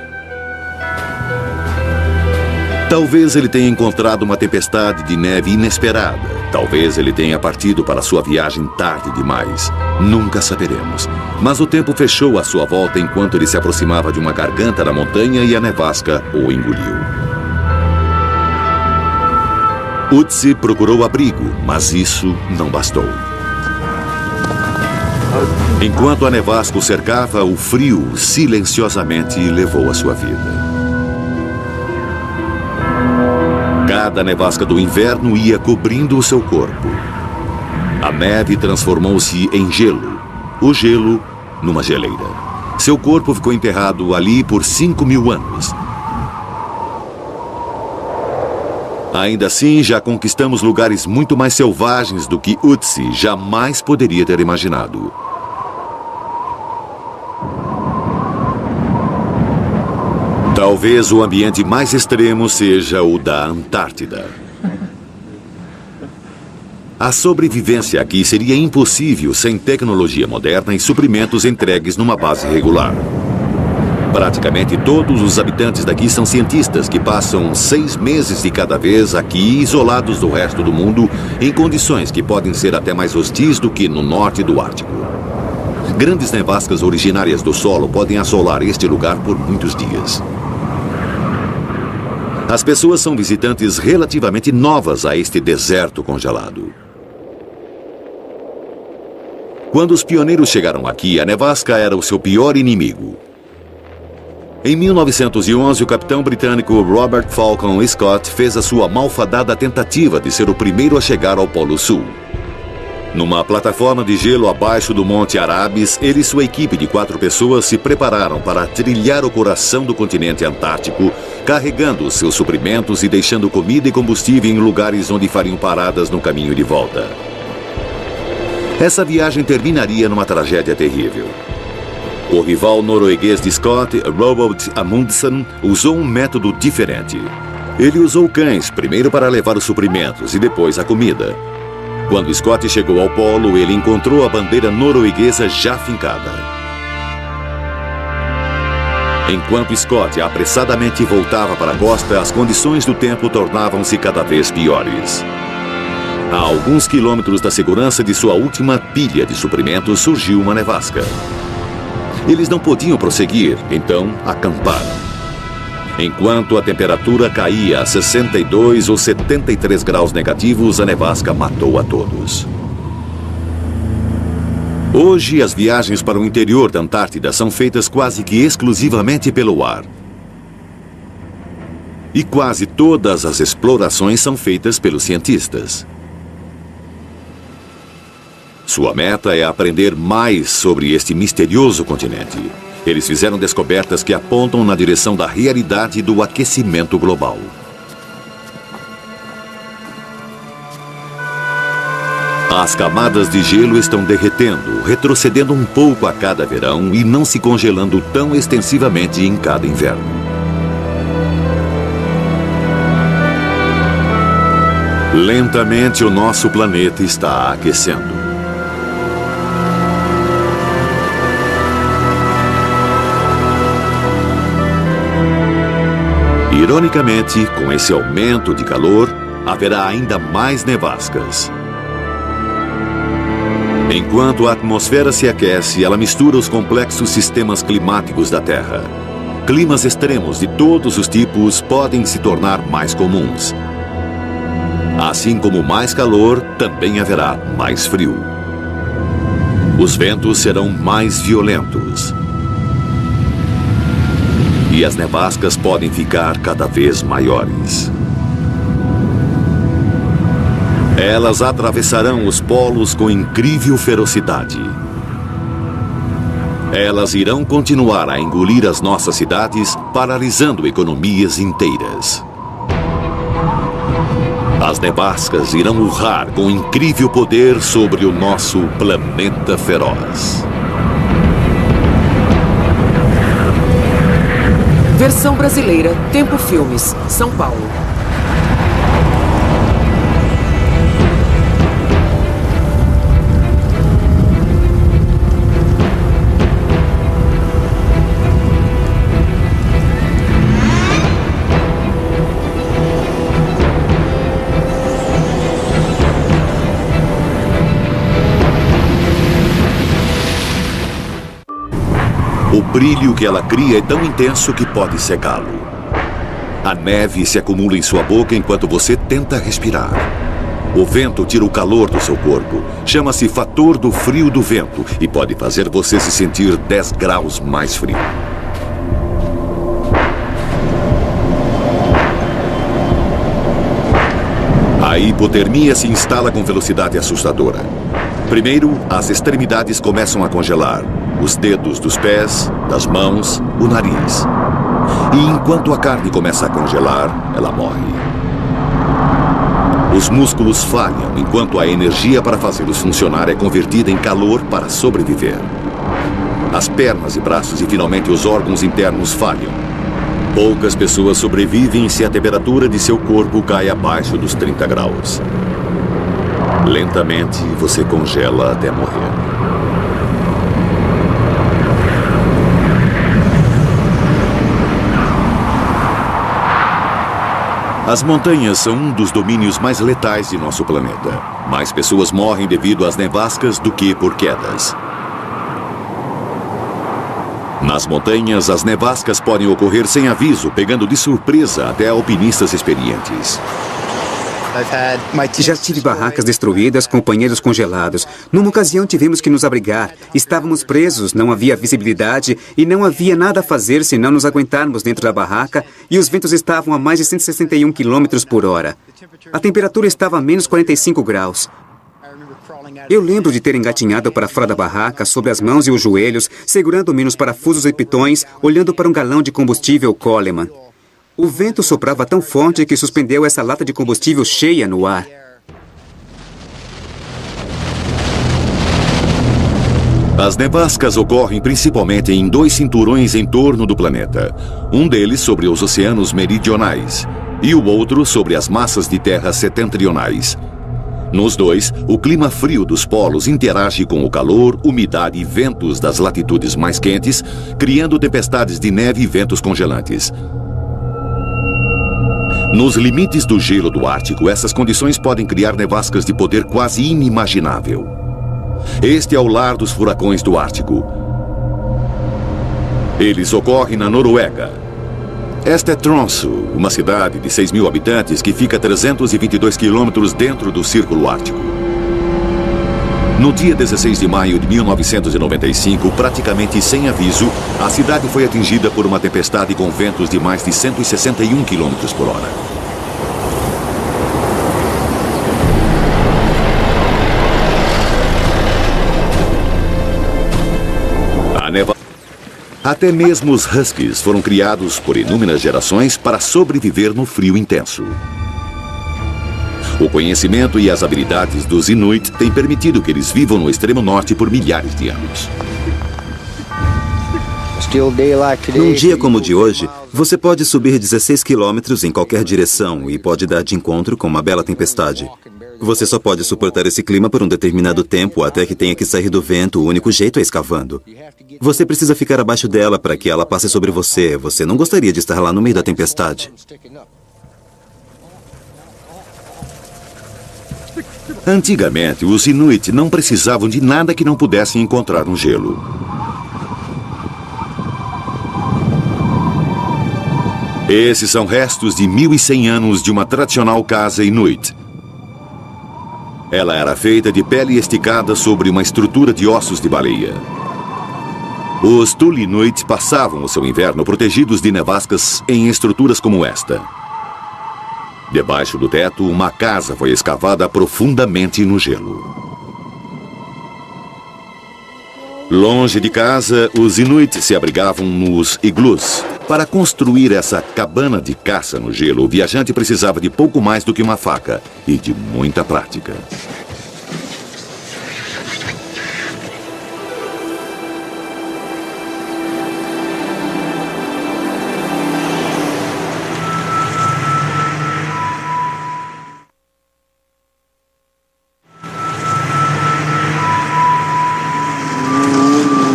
Talvez ele tenha encontrado uma tempestade de neve inesperada. Talvez ele tenha partido para sua viagem tarde demais. Nunca saberemos. Mas o tempo fechou à sua volta enquanto ele se aproximava de uma garganta da montanha e a nevasca o engoliu. Ötzi procurou abrigo, mas isso não bastou. Enquanto a nevasca o cercava, o frio silenciosamente levou a sua vida. Cada nevasca do inverno ia cobrindo o seu corpo. A neve transformou-se em gelo. O gelo numa geleira. Seu corpo ficou enterrado ali por 5.000 anos. Ainda assim, já conquistamos lugares muito mais selvagens do que Ötzi jamais poderia ter imaginado. Talvez o ambiente mais extremo seja o da Antártida. A sobrevivência aqui seria impossível sem tecnologia moderna e suprimentos entregues numa base regular. Praticamente todos os habitantes daqui são cientistas que passam 6 meses de cada vez aqui, isolados do resto do mundo, em condições que podem ser até mais hostis do que no norte do Ártico. Grandes nevascas originárias do solo podem assolar este lugar por muitos dias. As pessoas são visitantes relativamente novas a este deserto congelado. Quando os pioneiros chegaram aqui, a nevasca era o seu pior inimigo. Em 1911, o capitão britânico Robert Falcon Scott fez a sua malfadada tentativa de ser o primeiro a chegar ao Polo Sul. Numa plataforma de gelo abaixo do Monte Arabes, ele e sua equipe de 4 pessoas se prepararam para trilhar o coração do continente antártico, carregando os seus suprimentos e deixando comida e combustível em lugares onde fariam paradas no caminho de volta. Essa viagem terminaria numa tragédia terrível. O rival norueguês de Scott, Roald Amundsen, usou um método diferente. Ele usou cães, primeiro para levar os suprimentos e depois a comida. Quando Scott chegou ao polo, ele encontrou a bandeira norueguesa já fincada. Enquanto Scott apressadamente voltava para a costa, as condições do tempo tornavam-se cada vez piores. A alguns quilômetros da segurança de sua última pilha de suprimentos, surgiu uma nevasca. Eles não podiam prosseguir, então acamparam. Enquanto a temperatura caía a 62 ou 73 graus negativos, a nevasca matou a todos. Hoje, as viagens para o interior da Antártida são feitas quase que exclusivamente pelo ar. E quase todas as explorações são feitas pelos cientistas. Sua meta é aprender mais sobre este misterioso continente. Eles fizeram descobertas que apontam na direção da realidade do aquecimento global. As camadas de gelo estão derretendo, retrocedendo um pouco a cada verão e não se congelando tão extensivamente em cada inverno. Lentamente, o nosso planeta está aquecendo. Ironicamente, com esse aumento de calor, haverá ainda mais nevascas. Enquanto a atmosfera se aquece, ela mistura os complexos sistemas climáticos da Terra. Climas extremos de todos os tipos podem se tornar mais comuns. Assim como mais calor, também haverá mais frio. Os ventos serão mais violentos. E as nevascas podem ficar cada vez maiores. Elas atravessarão os polos com incrível ferocidade. Elas irão continuar a engolir as nossas cidades, paralisando economias inteiras. As nevascas irão urrar com incrível poder sobre o nosso planeta feroz. Versão brasileira, Tempo Filmes, São Paulo. O brilho que ela cria é tão intenso que pode cegá-lo. A neve se acumula em sua boca enquanto você tenta respirar. O vento tira o calor do seu corpo. Chama-se fator do frio do vento e pode fazer você se sentir 10 graus mais frio. A hipotermia se instala com velocidade assustadora. Primeiro, as extremidades começam a congelar. Os dedos dos pés, das mãos, o nariz. E enquanto a carne começa a congelar, ela morre. Os músculos falham enquanto a energia para fazê-los funcionar é convertida em calor para sobreviver. As pernas e braços e finalmente os órgãos internos falham. Poucas pessoas sobrevivem se a temperatura de seu corpo cai abaixo dos 30 graus. Lentamente, você congela até morrer. As montanhas são um dos domínios mais letais de nosso planeta. Mais pessoas morrem devido às nevascas do que por quedas. Nas montanhas, as nevascas podem ocorrer sem aviso, pegando de surpresa até alpinistas experientes. Já tive barracas destruídas, companheiros congelados. Numa ocasião tivemos que nos abrigar. Estávamos presos, não havia visibilidade e não havia nada a fazer senão nos aguentarmos dentro da barraca e os ventos estavam a mais de 161 km por hora. A temperatura estava a menos 45 graus. Eu lembro de ter engatinhado para fora da barraca, sobre as mãos e os joelhos, segurando-me nos parafusos e pitões, olhando para um galão de combustível Coleman. O vento soprava tão forte que suspendeu essa lata de combustível cheia no ar. As nevascas ocorrem principalmente em 2 cinturões em torno do planeta. Um deles sobre os oceanos meridionais e o outro sobre as massas de terra setentrionais. Nos dois, o clima frio dos polos interage com o calor, umidade e ventos das latitudes mais quentes, criando tempestades de neve e ventos congelantes. Nos limites do gelo do Ártico, essas condições podem criar nevascas de poder quase inimaginável. Este é o lar dos furacões do Ártico. Eles ocorrem na Noruega. Esta é Tromsø, uma cidade de 6.000 habitantes que fica a 322 quilômetros dentro do Círculo Ártico. No dia 16 de maio de 1995, praticamente sem aviso, a cidade foi atingida por uma tempestade com ventos de mais de 161 km por hora. Até mesmo os huskies foram criados por inúmeras gerações para sobreviver no frio intenso. O conhecimento e as habilidades dos Inuit têm permitido que eles vivam no extremo norte por milhares de anos. Num dia como o de hoje, você pode subir 16 quilômetros em qualquer direção e pode dar de encontro com uma bela tempestade. Você só pode suportar esse clima por um determinado tempo até que tenha que sair do vento. O único jeito é escavando. Você precisa ficar abaixo dela para que ela passe sobre você. Você não gostaria de estar lá no meio da tempestade. Antigamente, os Inuit não precisavam de nada que não pudessem encontrar no gelo. Esses são restos de 1.100 anos de uma tradicional casa Inuit. Ela era feita de pele esticada sobre uma estrutura de ossos de baleia. Os Thule Inuit passavam o seu inverno protegidos de nevascas em estruturas como esta. Debaixo do teto, uma casa foi escavada profundamente no gelo. Longe de casa, os Inuit se abrigavam nos iglus. Para construir essa cabana de caça no gelo, o viajante precisava de pouco mais do que uma faca e de muita prática.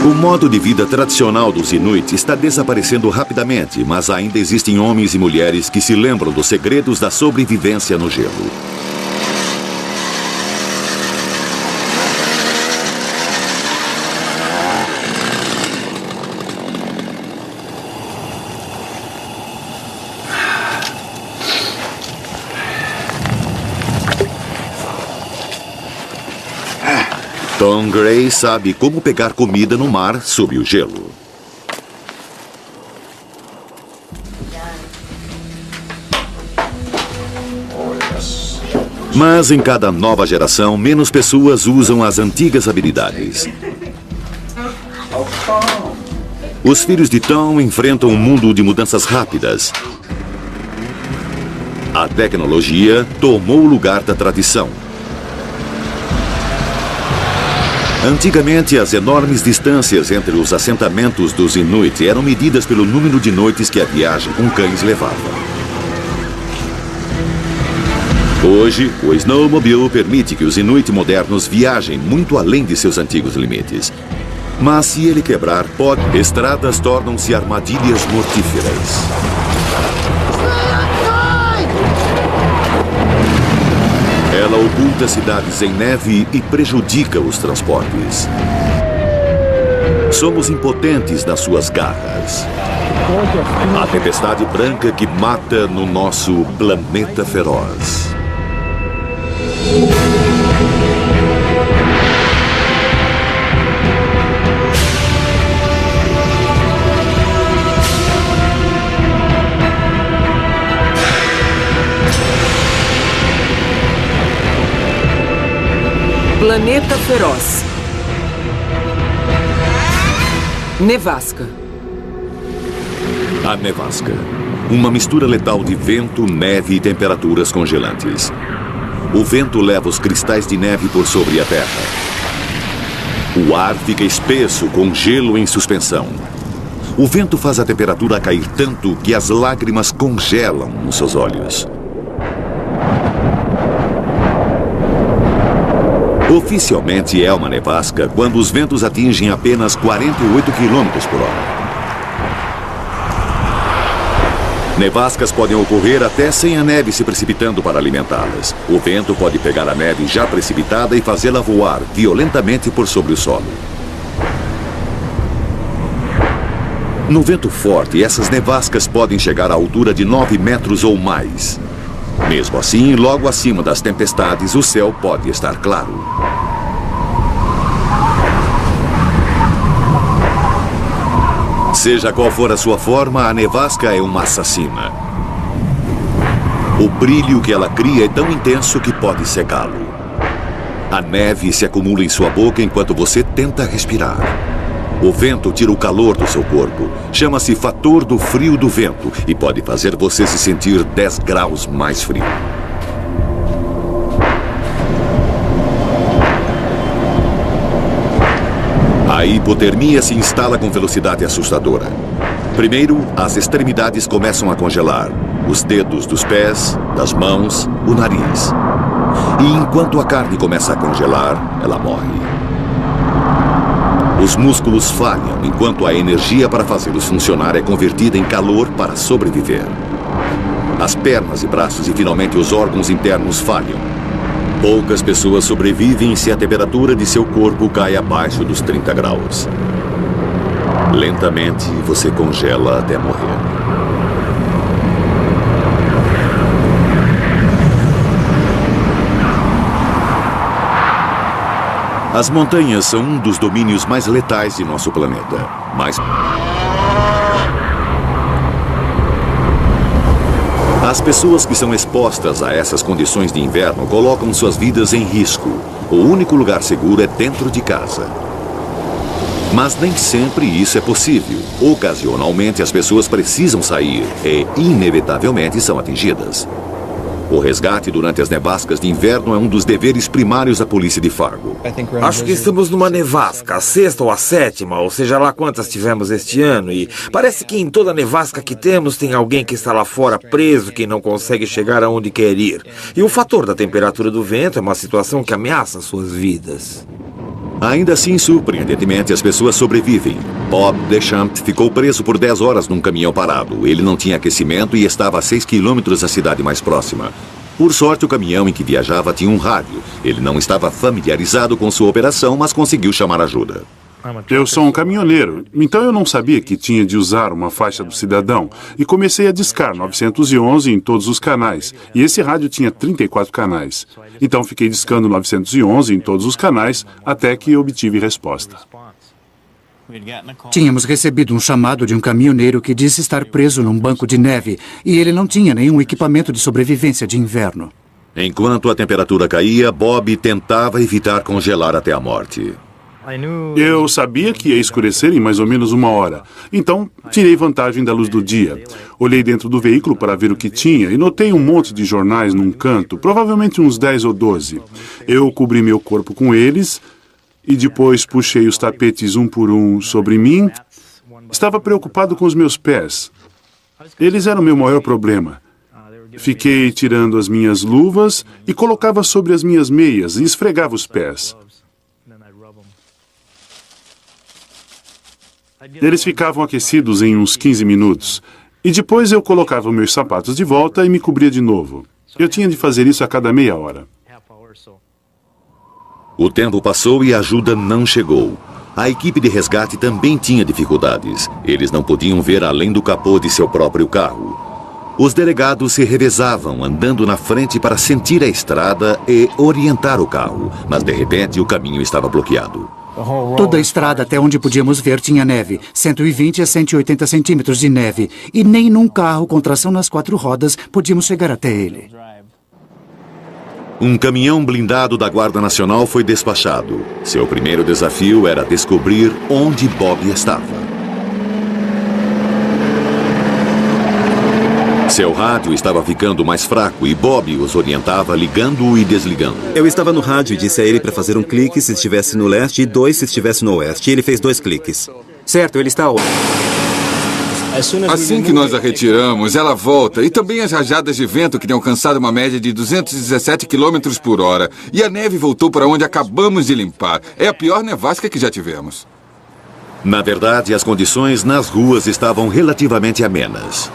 O modo de vida tradicional dos Inuit está desaparecendo rapidamente, mas ainda existem homens e mulheres que se lembram dos segredos da sobrevivência no gelo. Tom Gray sabe como pegar comida no mar sob o gelo. Mas em cada nova geração, menos pessoas usam as antigas habilidades. Os filhos de Tom enfrentam um mundo de mudanças rápidas. A tecnologia tomou o lugar da tradição. Antigamente, as enormes distâncias entre os assentamentos dos Inuit eram medidas pelo número de noites que a viagem com cães levava. Hoje, o snowmobile permite que os Inuit modernos viajem muito além de seus antigos limites. Mas se ele quebrar, estradas tornam-se armadilhas mortíferas. Ela oculta cidades em neve e prejudica os transportes. Somos impotentes nas suas garras. A tempestade branca que mata no nosso planeta feroz. Planeta feroz. Nevasca. A nevasca. Uma mistura letal de vento, neve e temperaturas congelantes. O vento leva os cristais de neve por sobre a terra. O ar fica espesso com gelo em suspensão. O vento faz a temperatura cair tanto que as lágrimas congelam nos seus olhos. Oficialmente é uma nevasca quando os ventos atingem apenas 48 km por hora. Nevascas podem ocorrer até sem a neve se precipitando para alimentá-las. O vento pode pegar a neve já precipitada e fazê-la voar violentamente por sobre o solo. No vento forte, essas nevascas podem chegar à altura de 9 metros ou mais. Mesmo assim, logo acima das tempestades, o céu pode estar claro. Seja qual for a sua forma, a nevasca é uma assassina. O brilho que ela cria é tão intenso que pode cegá-lo. A neve se acumula em sua boca enquanto você tenta respirar. O vento tira o calor do seu corpo. Chama-se fator do frio do vento e pode fazer você se sentir 10 graus mais frio. A hipotermia se instala com velocidade assustadora. Primeiro, as extremidades começam a congelar. Os dedos dos pés, das mãos, o nariz. E enquanto a carne começa a congelar, ela morre. Os músculos falham, enquanto a energia para fazê-los funcionar é convertida em calor para sobreviver. As pernas e braços e finalmente os órgãos internos falham. Poucas pessoas sobrevivem se a temperatura de seu corpo cai abaixo dos 30 graus. Lentamente, você congela até morrer. As montanhas são um dos domínios mais letais de nosso planeta. Mas as pessoas que são expostas a essas condições de inverno colocam suas vidas em risco. O único lugar seguro é dentro de casa. Mas nem sempre isso é possível. Ocasionalmente as pessoas precisam sair e, inevitavelmente, são atingidas. O resgate durante as nevascas de inverno é um dos deveres primários da polícia de Fargo. Acho que estamos numa nevasca, a 6ª ou a 7ª, ou seja lá quantas tivemos este ano, e parece que em toda nevasca que temos tem alguém que está lá fora preso, que não consegue chegar aonde quer ir. E o fator da temperatura do vento é uma situação que ameaça suas vidas. Ainda assim, surpreendentemente, as pessoas sobrevivem. Bob Deschamps ficou preso por 10 horas num caminhão parado. Ele não tinha aquecimento e estava a 6 quilômetros da cidade mais próxima. Por sorte, o caminhão em que viajava tinha um rádio. Ele não estava familiarizado com sua operação, mas conseguiu chamar ajuda. Eu sou um caminhoneiro, então eu não sabia que tinha de usar uma faixa do cidadão e comecei a discar 911 em todos os canais. E esse rádio tinha 34 canais. Então fiquei discando 911 em todos os canais até que obtive resposta. Tínhamos recebido um chamado de um caminhoneiro que disse estar preso num banco de neve e ele não tinha nenhum equipamento de sobrevivência de inverno. Enquanto a temperatura caía, Bob tentava evitar congelar até a morte. Eu sabia que ia escurecer em mais ou menos 1 hora, então tirei vantagem da luz do dia. Olhei dentro do veículo para ver o que tinha e notei um monte de jornais num canto, provavelmente uns 10 ou 12. Eu cobri meu corpo com eles e depois puxei os tapetes um por um sobre mim. Estava preocupado com os meus pés. Eles eram meu maior problema. Fiquei tirando as minhas luvas e colocava sobre as minhas meias e esfregava os pés. Eles ficavam aquecidos em uns 15 minutos. E depois eu colocava meus sapatos de volta e me cobria de novo. Eu tinha de fazer isso a cada meia hora. O tempo passou e a ajuda não chegou. A equipe de resgate também tinha dificuldades. Eles não podiam ver além do capô de seu próprio carro. Os delegados se revezavam, andando na frente para sentir a estrada e orientar o carro. Mas, de repente, o caminho estava bloqueado. Toda a estrada até onde podíamos ver tinha neve, 120 a 180 centímetros de neve, e nem num carro com tração nas 4 rodas podíamos chegar até ele. Um caminhão blindado da Guarda Nacional foi despachado. Seu primeiro desafio era descobrir onde Bob estava. Seu rádio estava ficando mais fraco e Bob os orientava ligando-o e desligando. Eu estava no rádio e disse a ele para fazer um clique se estivesse no leste e 2 se estivesse no oeste. E ele fez 2 cliques. Certo, ele está... Assim que nós a retiramos, ela volta. E também as rajadas de vento que têm alcançado uma média de 217 km por hora. E a neve voltou para onde acabamos de limpar. É a pior nevasca que já tivemos. Na verdade, as condições nas ruas estavam relativamente amenas.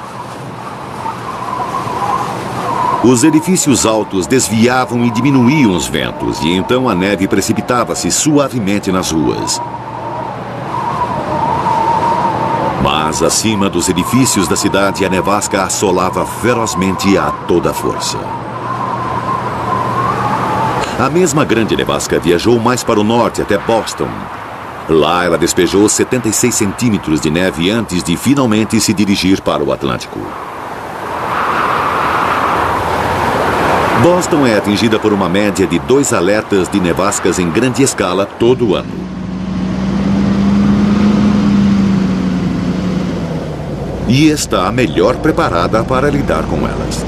Os edifícios altos desviavam e diminuíam os ventos, e então a neve precipitava-se suavemente nas ruas. Mas acima dos edifícios da cidade, a nevasca assolava ferozmente a toda força. A mesma grande nevasca viajou mais para o norte, até Boston. Lá ela despejou 76 centímetros de neve antes de finalmente se dirigir para o Atlântico. Boston é atingida por uma média de 2 alertas de nevascas em grande escala todo ano. e está melhor preparada para lidar com elas.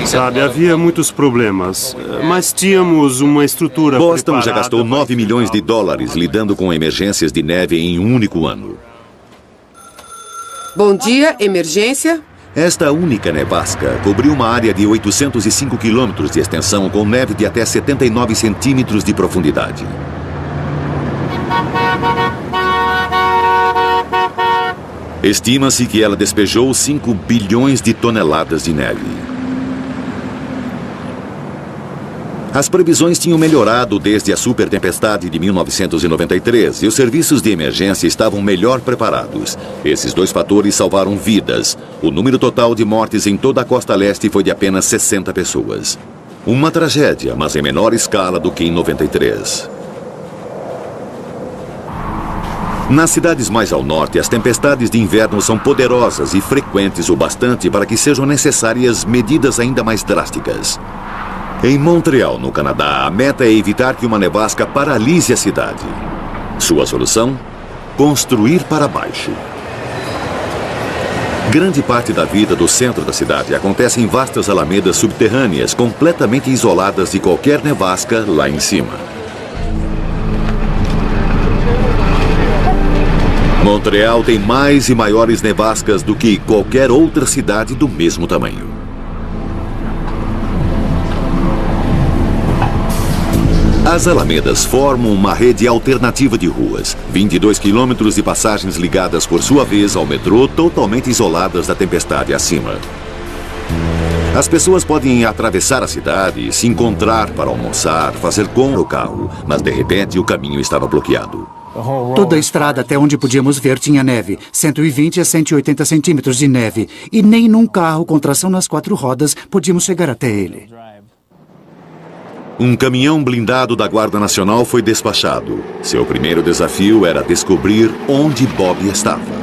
Sabe, havia muitos problemas, mas tínhamos uma estrutura Boston preparada. já gastou 9 milhões de dólares lidando com emergências de neve em um único ano. Bom dia, emergência. Esta única nevasca cobriu uma área de 805 quilômetros de extensão com neve de até 79 centímetros de profundidade. Estima-se que ela despejou 5 bilhões de toneladas de neve. As previsões tinham melhorado desde a supertempestade de 1993 e os serviços de emergência estavam melhor preparados. Esses dois fatores salvaram vidas. O número total de mortes em toda a costa leste foi de apenas 60 pessoas. Uma tragédia, mas em menor escala do que em 93. Nas cidades mais ao norte, as tempestades de inverno são poderosas e frequentes o bastante para que sejam necessárias medidas ainda mais drásticas. Em Montreal, no Canadá, a meta é evitar que uma nevasca paralise a cidade. Sua solução? Construir para baixo. Grande parte da vida do centro da cidade acontece em vastas alamedas subterrâneas, completamente isoladas de qualquer nevasca lá em cima. Montreal tem mais e maiores nevascas do que qualquer outra cidade do mesmo tamanho. As alamedas formam uma rede alternativa de ruas, 22 quilômetros de passagens ligadas por sua vez ao metrô, totalmente isoladas da tempestade acima. As pessoas podem atravessar a cidade, se encontrar para almoçar, fazer compra no carro, mas de repente o caminho estava bloqueado. Toda a estrada até onde podíamos ver tinha neve, 120 a 180 centímetros de neve, e nem num carro com tração nas 4 rodas podíamos chegar até ele. Um caminhão blindado da Guarda Nacional foi despachado. Seu primeiro desafio era descobrir onde Bob estava.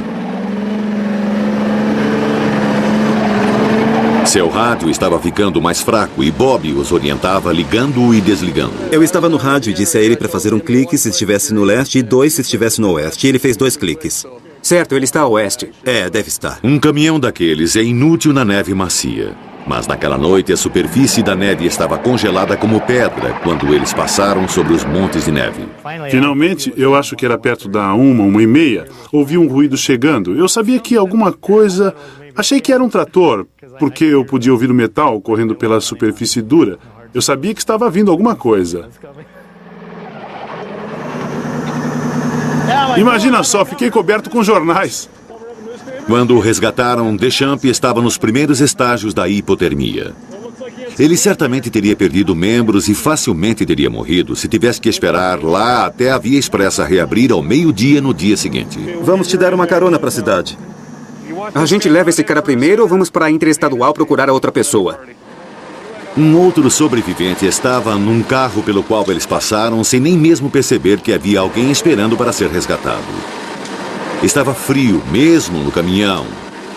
Seu rádio estava ficando mais fraco e Bob os orientava ligando e desligando. Eu estava no rádio e disse a ele para fazer um clique se estivesse no leste e 2 se estivesse no oeste. E ele fez 2 cliques. Certo, ele está a oeste. Deve estar. Um caminhão daqueles é inútil na neve macia. Mas naquela noite a superfície da neve estava congelada como pedra quando eles passaram sobre os montes de neve. Finalmente, eu acho que era perto da 1h30, ouvi um ruído chegando. Eu sabia que alguma coisa... Achei que era um trator, porque eu podia ouvir o metal correndo pela superfície dura. Eu sabia que estava vindo alguma coisa. Imagina só, fiquei coberto com jornais. Quando o resgataram, Deschamps estava nos primeiros estágios da hipotermia. Ele certamente teria perdido membros e facilmente teria morrido se tivesse que esperar lá até a Via Expressa reabrir ao meio-dia no dia seguinte. Vamos te dar uma carona para a cidade. A gente leva esse cara primeiro ou vamos para a interestadual procurar a outra pessoa? Um outro sobrevivente estava num carro pelo qual eles passaram sem nem mesmo perceber que havia alguém esperando para ser resgatado. Estava frio, mesmo no caminhão.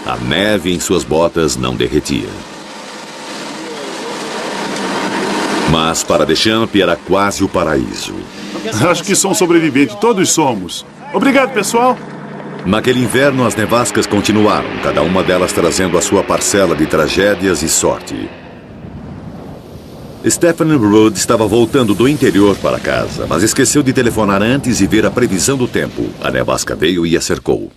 A neve em suas botas não derretia. Mas para Deschamps era quase o paraíso. Acho que sou um sobrevivente, todos somos. Obrigado, pessoal. Naquele inverno, as nevascas continuaram, cada uma delas trazendo a sua parcela de tragédias e sorte. Stephanie Rudd estava voltando do interior para casa, mas esqueceu de telefonar antes e ver a previsão do tempo. A nevasca veio e a cercou.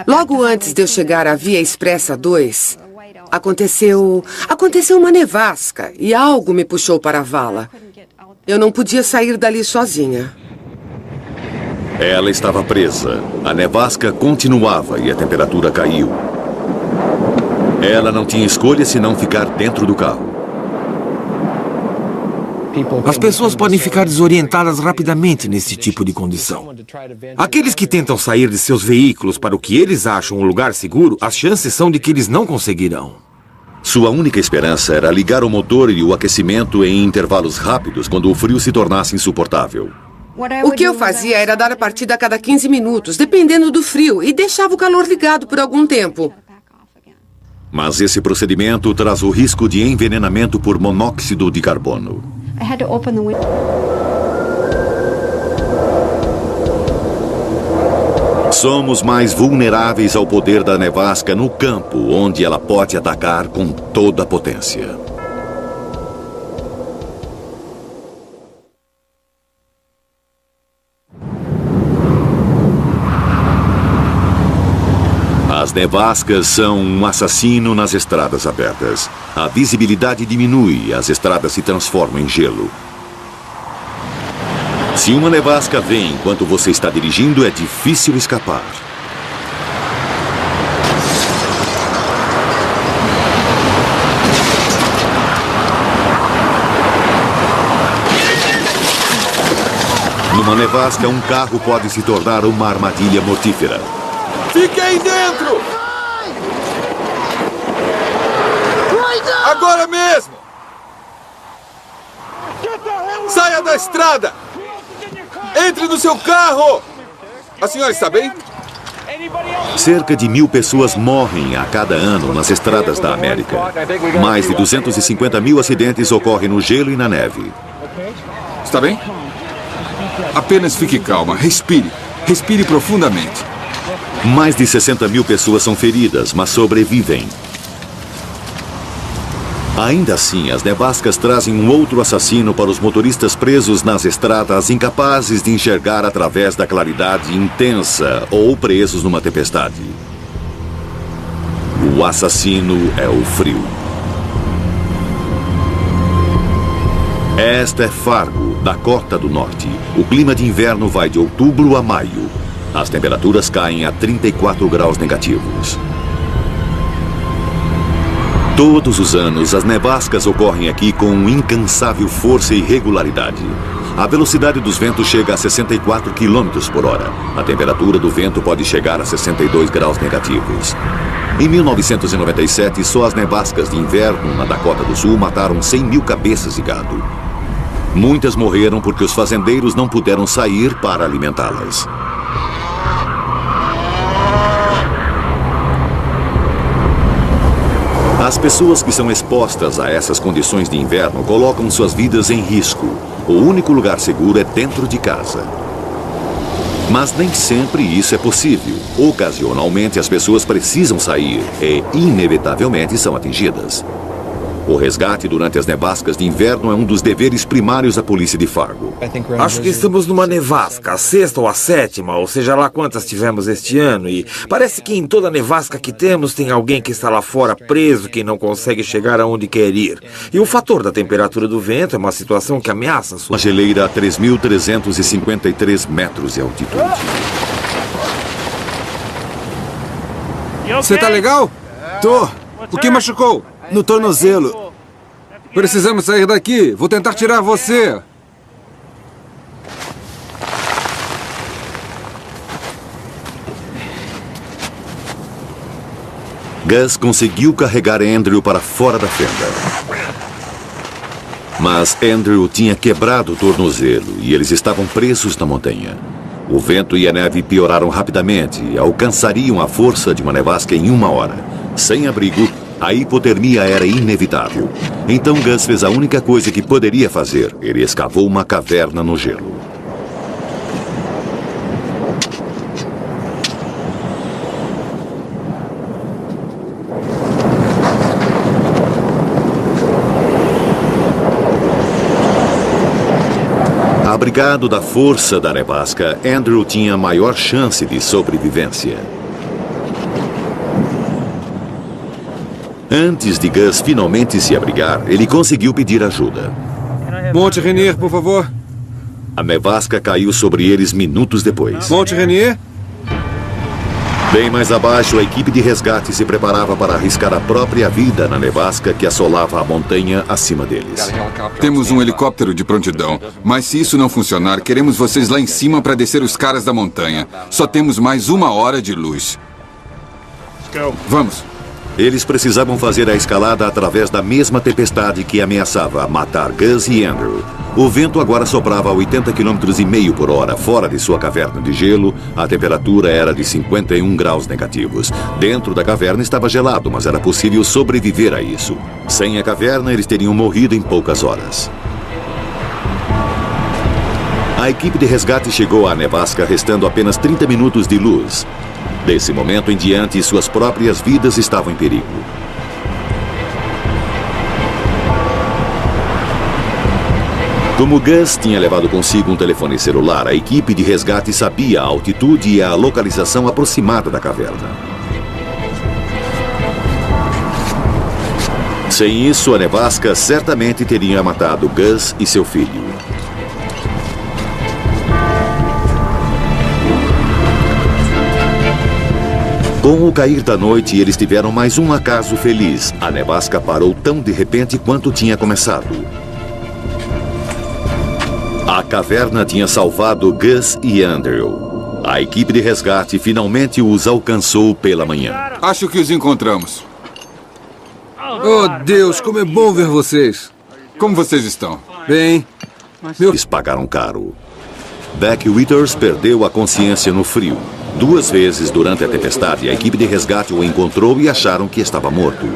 Logo antes de eu chegar à Via Expressa 2, aconteceu uma nevasca e algo me puxou para a vala. Eu não podia sair dali sozinha. Ela estava presa. A nevasca continuava e a temperatura caiu. Ela não tinha escolha senão ficar dentro do carro. As pessoas podem ficar desorientadas rapidamente nesse tipo de condição. Aqueles que tentam sair de seus veículos para o que eles acham um lugar seguro, as chances são de que eles não conseguirão. Sua única esperança era ligar o motor e o aquecimento em intervalos rápidos quando o frio se tornasse insuportável. O que eu fazia era dar a partida a cada 15 minutos, dependendo do frio, e deixava o calor ligado por algum tempo. Mas esse procedimento traz o risco de envenenamento por monóxido de carbono. Somos mais vulneráveis ao poder da nevasca no campo, onde ela pode atacar com toda a potência. As nevascas são um assassino nas estradas abertas. A visibilidade diminui e as estradas se transformam em gelo. Se uma nevasca vem enquanto você está dirigindo, é difícil escapar. Numa nevasca, um carro pode se tornar uma armadilha mortífera. Fique aí dentro! Agora mesmo! Saia da estrada! Entre no seu carro! A senhora está bem? Cerca de 1.000 pessoas morrem a cada ano nas estradas da América. Mais de 250 mil acidentes ocorrem no gelo e na neve. Está bem? Apenas fique calma. Respire. Respire profundamente. Mais de 60 mil pessoas são feridas, mas sobrevivem. Ainda assim, as nevascas trazem um outro assassino para os motoristas presos nas estradas, incapazes de enxergar através da claridade intensa ou presos numa tempestade. O assassino é o frio. Esta é Fargo, Dakota do Norte. O clima de inverno vai de outubro a maio. As temperaturas caem a 34 graus negativos. Todos os anos, as nevascas ocorrem aqui com incansável força e regularidade. A velocidade dos ventos chega a 64 km por hora. A temperatura do vento pode chegar a 62 graus negativos. Em 1997, só as nevascas de inverno na Dakota do Sul mataram 100 mil cabeças de gado. Muitas morreram porque os fazendeiros não puderam sair para alimentá-las. As pessoas que são expostas a essas condições de inverno colocam suas vidas em risco. O único lugar seguro é dentro de casa. Mas nem sempre isso é possível. Ocasionalmente as pessoas precisam sair e, inevitavelmente, são atingidas. O resgate durante as nevascas de inverno é um dos deveres primários da polícia de Fargo. Acho que estamos numa nevasca, a 6ª ou a 7ª, ou seja lá quantas tivemos este ano, e parece que em toda nevasca que temos tem alguém que está lá fora preso, que não consegue chegar aonde quer ir. E o fator da temperatura do vento é uma situação que ameaça sua... Uma geleira a 3.353 metros de altitude. Você tá legal? Tô. O que machucou? No tornozelo. Precisamos sair daqui. Vou tentar tirar você. Gus conseguiu carregar Andrew para fora da fenda. Mas Andrew tinha quebrado o tornozelo e eles estavam presos na montanha. O vento e a neve pioraram rapidamente e alcançariam a força de uma nevasca em 1 hora. Sem abrigo, a hipotermia era inevitável. Então Gus fez a única coisa que poderia fazer. Ele escavou uma caverna no gelo. Abrigado da força da nevasca, Andrew tinha maior chance de sobrevivência. Antes de Gus finalmente se abrigar, ele conseguiu pedir ajuda. Monte Rainier, por favor. A nevasca caiu sobre eles minutos depois. Monte Rainier. Bem mais abaixo, a equipe de resgate se preparava para arriscar a própria vida na nevasca que assolava a montanha acima deles. Temos um helicóptero de prontidão, mas se isso não funcionar, queremos vocês lá em cima para descer os caras da montanha. Só temos mais 1 hora de luz. Vamos. Eles precisavam fazer a escalada através da mesma tempestade que ameaçava matar Gus e Andrew. O vento agora soprava a 80 km/h por hora fora de sua caverna de gelo. A temperatura era de 51 graus negativos. Dentro da caverna estava gelado, mas era possível sobreviver a isso. Sem a caverna, eles teriam morrido em poucas horas. A A equipe de resgate chegou à nevasca restando apenas 30 minutos de luz. Desse momento em diante, suas próprias vidas estavam em perigo. Como Gus tinha levado consigo um telefone celular, a equipe de resgate sabia a altitude e a localização aproximada da caverna. Sem isso, a nevasca certamente teria matado Gus e seu filho. Com o cair da noite, eles tiveram mais um acaso feliz. A nevasca parou tão de repente quanto tinha começado. A caverna tinha salvado Gus e Andrew. A equipe de resgate finalmente os alcançou pela manhã. Acho que os encontramos. Oh, Deus, como é bom ver vocês. Como vocês estão? Bem. Eles pagaram caro. Beck Withers perdeu a consciência no frio. 2 vezes durante a tempestade, a equipe de resgate o encontrou e acharam que estava morto.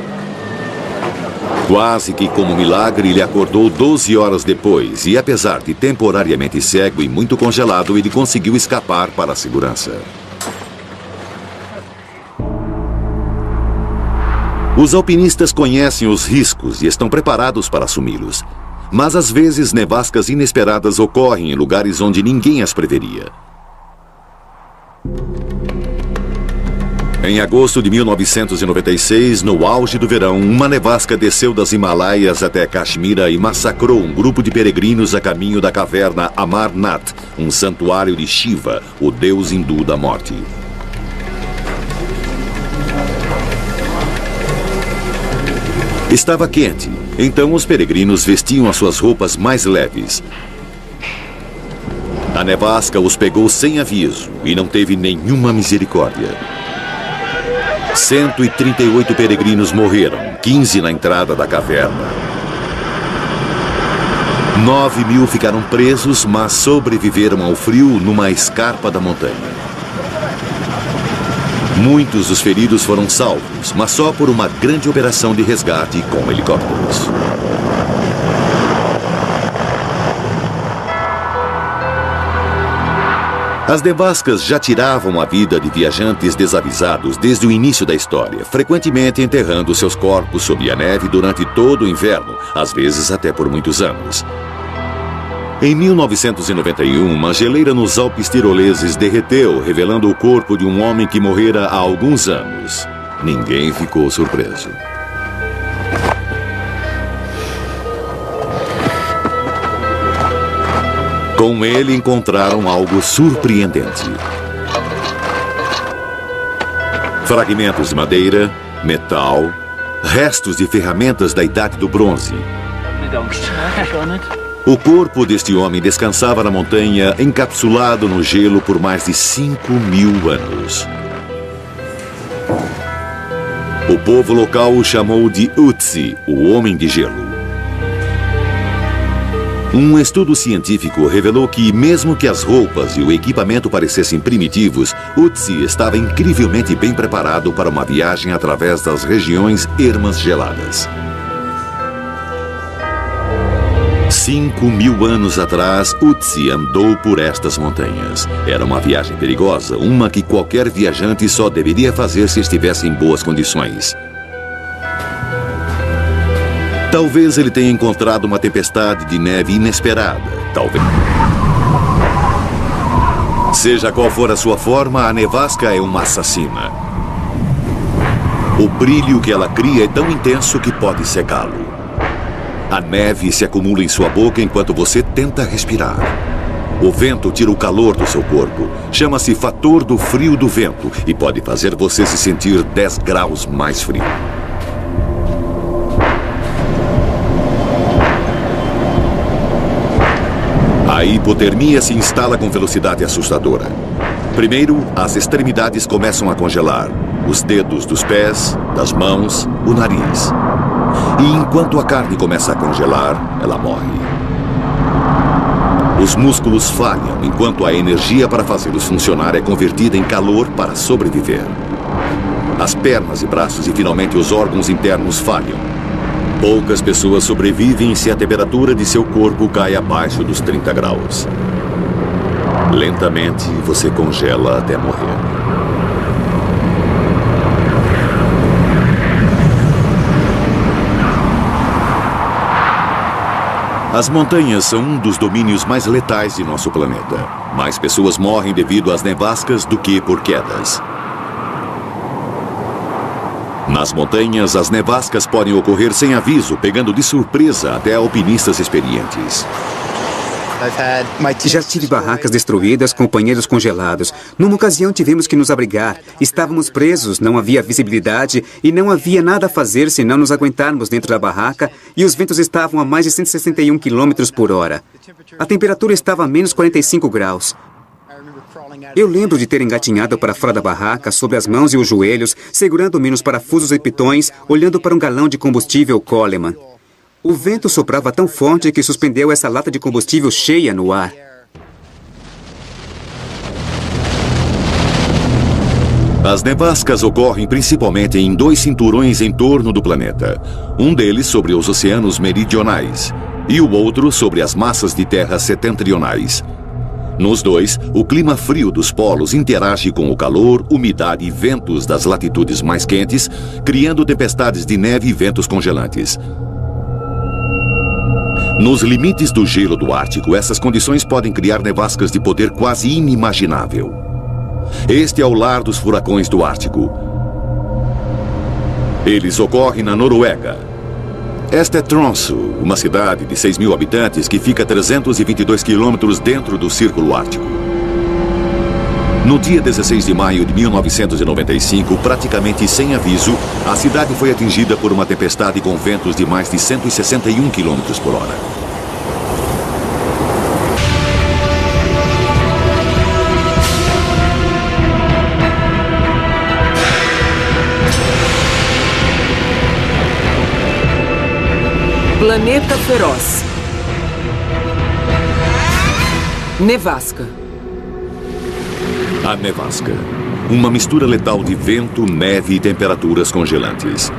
Quase que como milagre, ele acordou 12 horas depois e, apesar de temporariamente cego e muito congelado, ele conseguiu escapar para a segurança. Os alpinistas conhecem os riscos e estão preparados para assumi-los. Mas às vezes nevascas inesperadas ocorrem em lugares onde ninguém as preveria. Em agosto de 1996, no auge do verão, uma nevasca desceu das Himalaias até Caxemira e massacrou um grupo de peregrinos a caminho da caverna Amarnath, um santuário de Shiva, o deus hindu da morte. Estava quente, então os peregrinos vestiam as suas roupas mais leves. A nevasca os pegou sem aviso e não teve nenhuma misericórdia. 138 peregrinos morreram, 15 na entrada da caverna. 9.000 ficaram presos, mas sobreviveram ao frio numa escarpa da montanha. Muitos dos feridos foram salvos, mas só por uma grande operação de resgate com helicópteros. As nevascas já tiravam a vida de viajantes desavisados desde o início da história, frequentemente enterrando seus corpos sob a neve durante todo o inverno, às vezes até por muitos anos. Em 1991, uma geleira nos Alpes tiroleses derreteu, revelando o corpo de um homem que morrera há alguns anos. Ninguém ficou surpreso. Com ele encontraram algo surpreendente. Fragmentos de madeira, metal, restos de ferramentas da Idade do Bronze. O corpo deste homem descansava na montanha, encapsulado no gelo por mais de 5.000 anos. O povo local o chamou de Ötzi, o Homem de Gelo. Um estudo científico revelou que, mesmo que as roupas e o equipamento parecessem primitivos, Ötzi estava incrivelmente bem preparado para uma viagem através das regiões ermas geladas. 5.000 anos atrás, Ötzi andou por estas montanhas. Era uma viagem perigosa, uma que qualquer viajante só deveria fazer se estivesse em boas condições. Talvez ele tenha encontrado uma tempestade de neve inesperada. Talvez. Seja qual for a sua forma, a nevasca é uma assassina. O brilho que ela cria é tão intenso que pode cegá-lo. A neve se acumula em sua boca enquanto você tenta respirar. O vento tira o calor do seu corpo. Chama-se fator do frio do vento e pode fazer você se sentir 10 graus mais frio. A hipotermia se instala com velocidade assustadora. Primeiro, as extremidades começam a congelar. Os dedos dos pés, das mãos, o nariz. E enquanto a carne começa a congelar, ela morre. Os músculos falham, enquanto a energia para fazê-los funcionar é convertida em calor para sobreviver. As pernas e braços e finalmente os órgãos internos falham. Poucas pessoas sobrevivem se a temperatura de seu corpo cai abaixo dos 30 graus. Lentamente, você congela até morrer. As montanhas são um dos domínios mais letais de nosso planeta. Mais pessoas morrem devido às nevascas do que por quedas. Nas montanhas, as nevascas podem ocorrer sem aviso, pegando de surpresa até alpinistas experientes. Já tive barracas destruídas, companheiros congelados. Numa ocasião tivemos que nos abrigar. Estávamos presos, não havia visibilidade e não havia nada a fazer senão nos aguentarmos dentro da barraca e os ventos estavam a mais de 161 km por hora. A temperatura estava a menos 45 graus. Eu lembro de ter engatinhado para fora da barraca, sobre as mãos e os joelhos, segurando-me nos parafusos e pitões, olhando para um galão de combustível Coleman. O vento soprava tão forte que suspendeu essa lata de combustível cheia no ar. As nevascas ocorrem principalmente em 2 cinturões em torno do planeta. Um deles sobre os oceanos meridionais e o outro sobre as massas de terra setentrionais. Nos dois, o clima frio dos polos interage com o calor, umidade e ventos das latitudes mais quentes, criando tempestades de neve e ventos congelantes. Nos limites do gelo do Ártico, essas condições podem criar nevascas de poder quase inimaginável. Este é o lar dos furacões do Ártico. Eles ocorrem na Noruega. Esta é Tromsø, uma cidade de 6.000 habitantes que fica a 322 quilômetros dentro do Círculo Ártico. No dia 16 de maio de 1995, praticamente sem aviso, a cidade foi atingida por uma tempestade com ventos de mais de 161 km por hora. Planeta feroz. Nevasca. A nevasca. Uma mistura letal de vento, neve e temperaturas congelantes.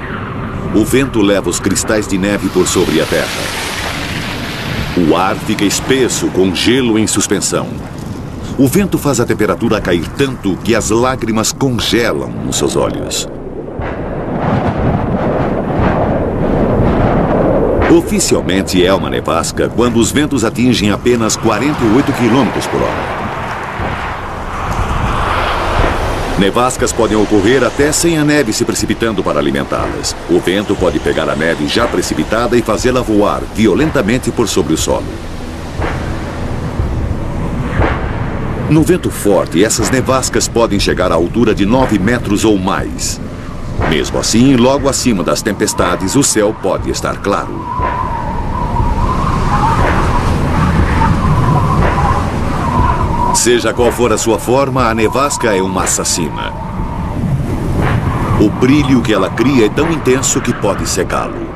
O vento leva os cristais de neve por sobre a terra. O ar fica espesso, com gelo em suspensão. O vento faz a temperatura cair tanto que as lágrimas congelam nos seus olhos. Oficialmente é uma nevasca quando os ventos atingem apenas 48 km por hora. Nevascas podem ocorrer até sem a neve se precipitando para alimentá-las. O vento pode pegar a neve já precipitada e fazê-la voar violentamente por sobre o solo. No vento forte, essas nevascas podem chegar à altura de 9 metros ou mais. Mesmo assim, logo acima das tempestades, o céu pode estar claro. Seja qual for a sua forma, a nevasca é uma assassina. O brilho que ela cria é tão intenso que pode cegá-lo.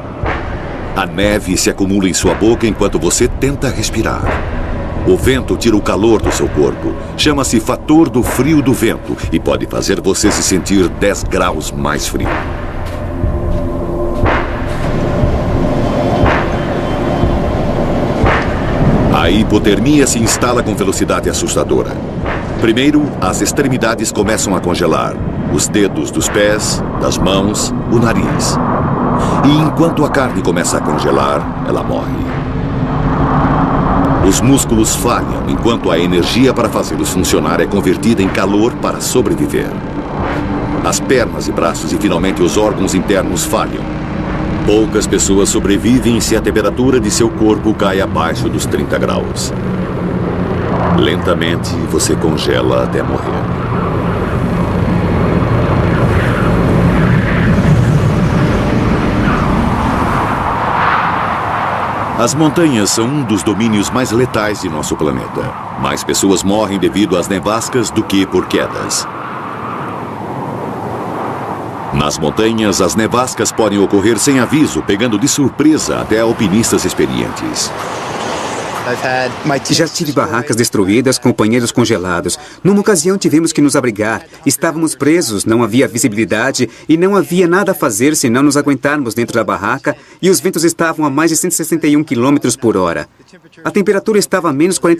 A neve se acumula em sua boca enquanto você tenta respirar. O vento tira o calor do seu corpo. Chama-se fator do frio do vento e pode fazer você se sentir 10 graus mais frio. A hipotermia se instala com velocidade assustadora. Primeiro, as extremidades começam a congelar. Os dedos dos pés, das mãos, o nariz. E enquanto a carne começa a congelar, ela morre. Os músculos falham, enquanto a energia para fazê-los funcionar é convertida em calor para sobreviver. As pernas e braços e finalmente os órgãos internos falham. Poucas pessoas sobrevivem se a temperatura de seu corpo cai abaixo dos 30 graus. Lentamente, você congela até morrer. As montanhas são um dos domínios mais letais de nosso planeta. Mais pessoas morrem devido às nevascas do que por quedas. Nas montanhas, as nevascas podem ocorrer sem aviso, pegando de surpresa até alpinistas experientes. Já tive barracas destruídas, companheiros congelados. Numa ocasião tivemos que nos abrigar. Estávamos presos, não havia visibilidade e não havia nada a fazer senão nos aguentarmos dentro da barraca e os ventos estavam a mais de 161 km por hora. A temperatura estava a menos 40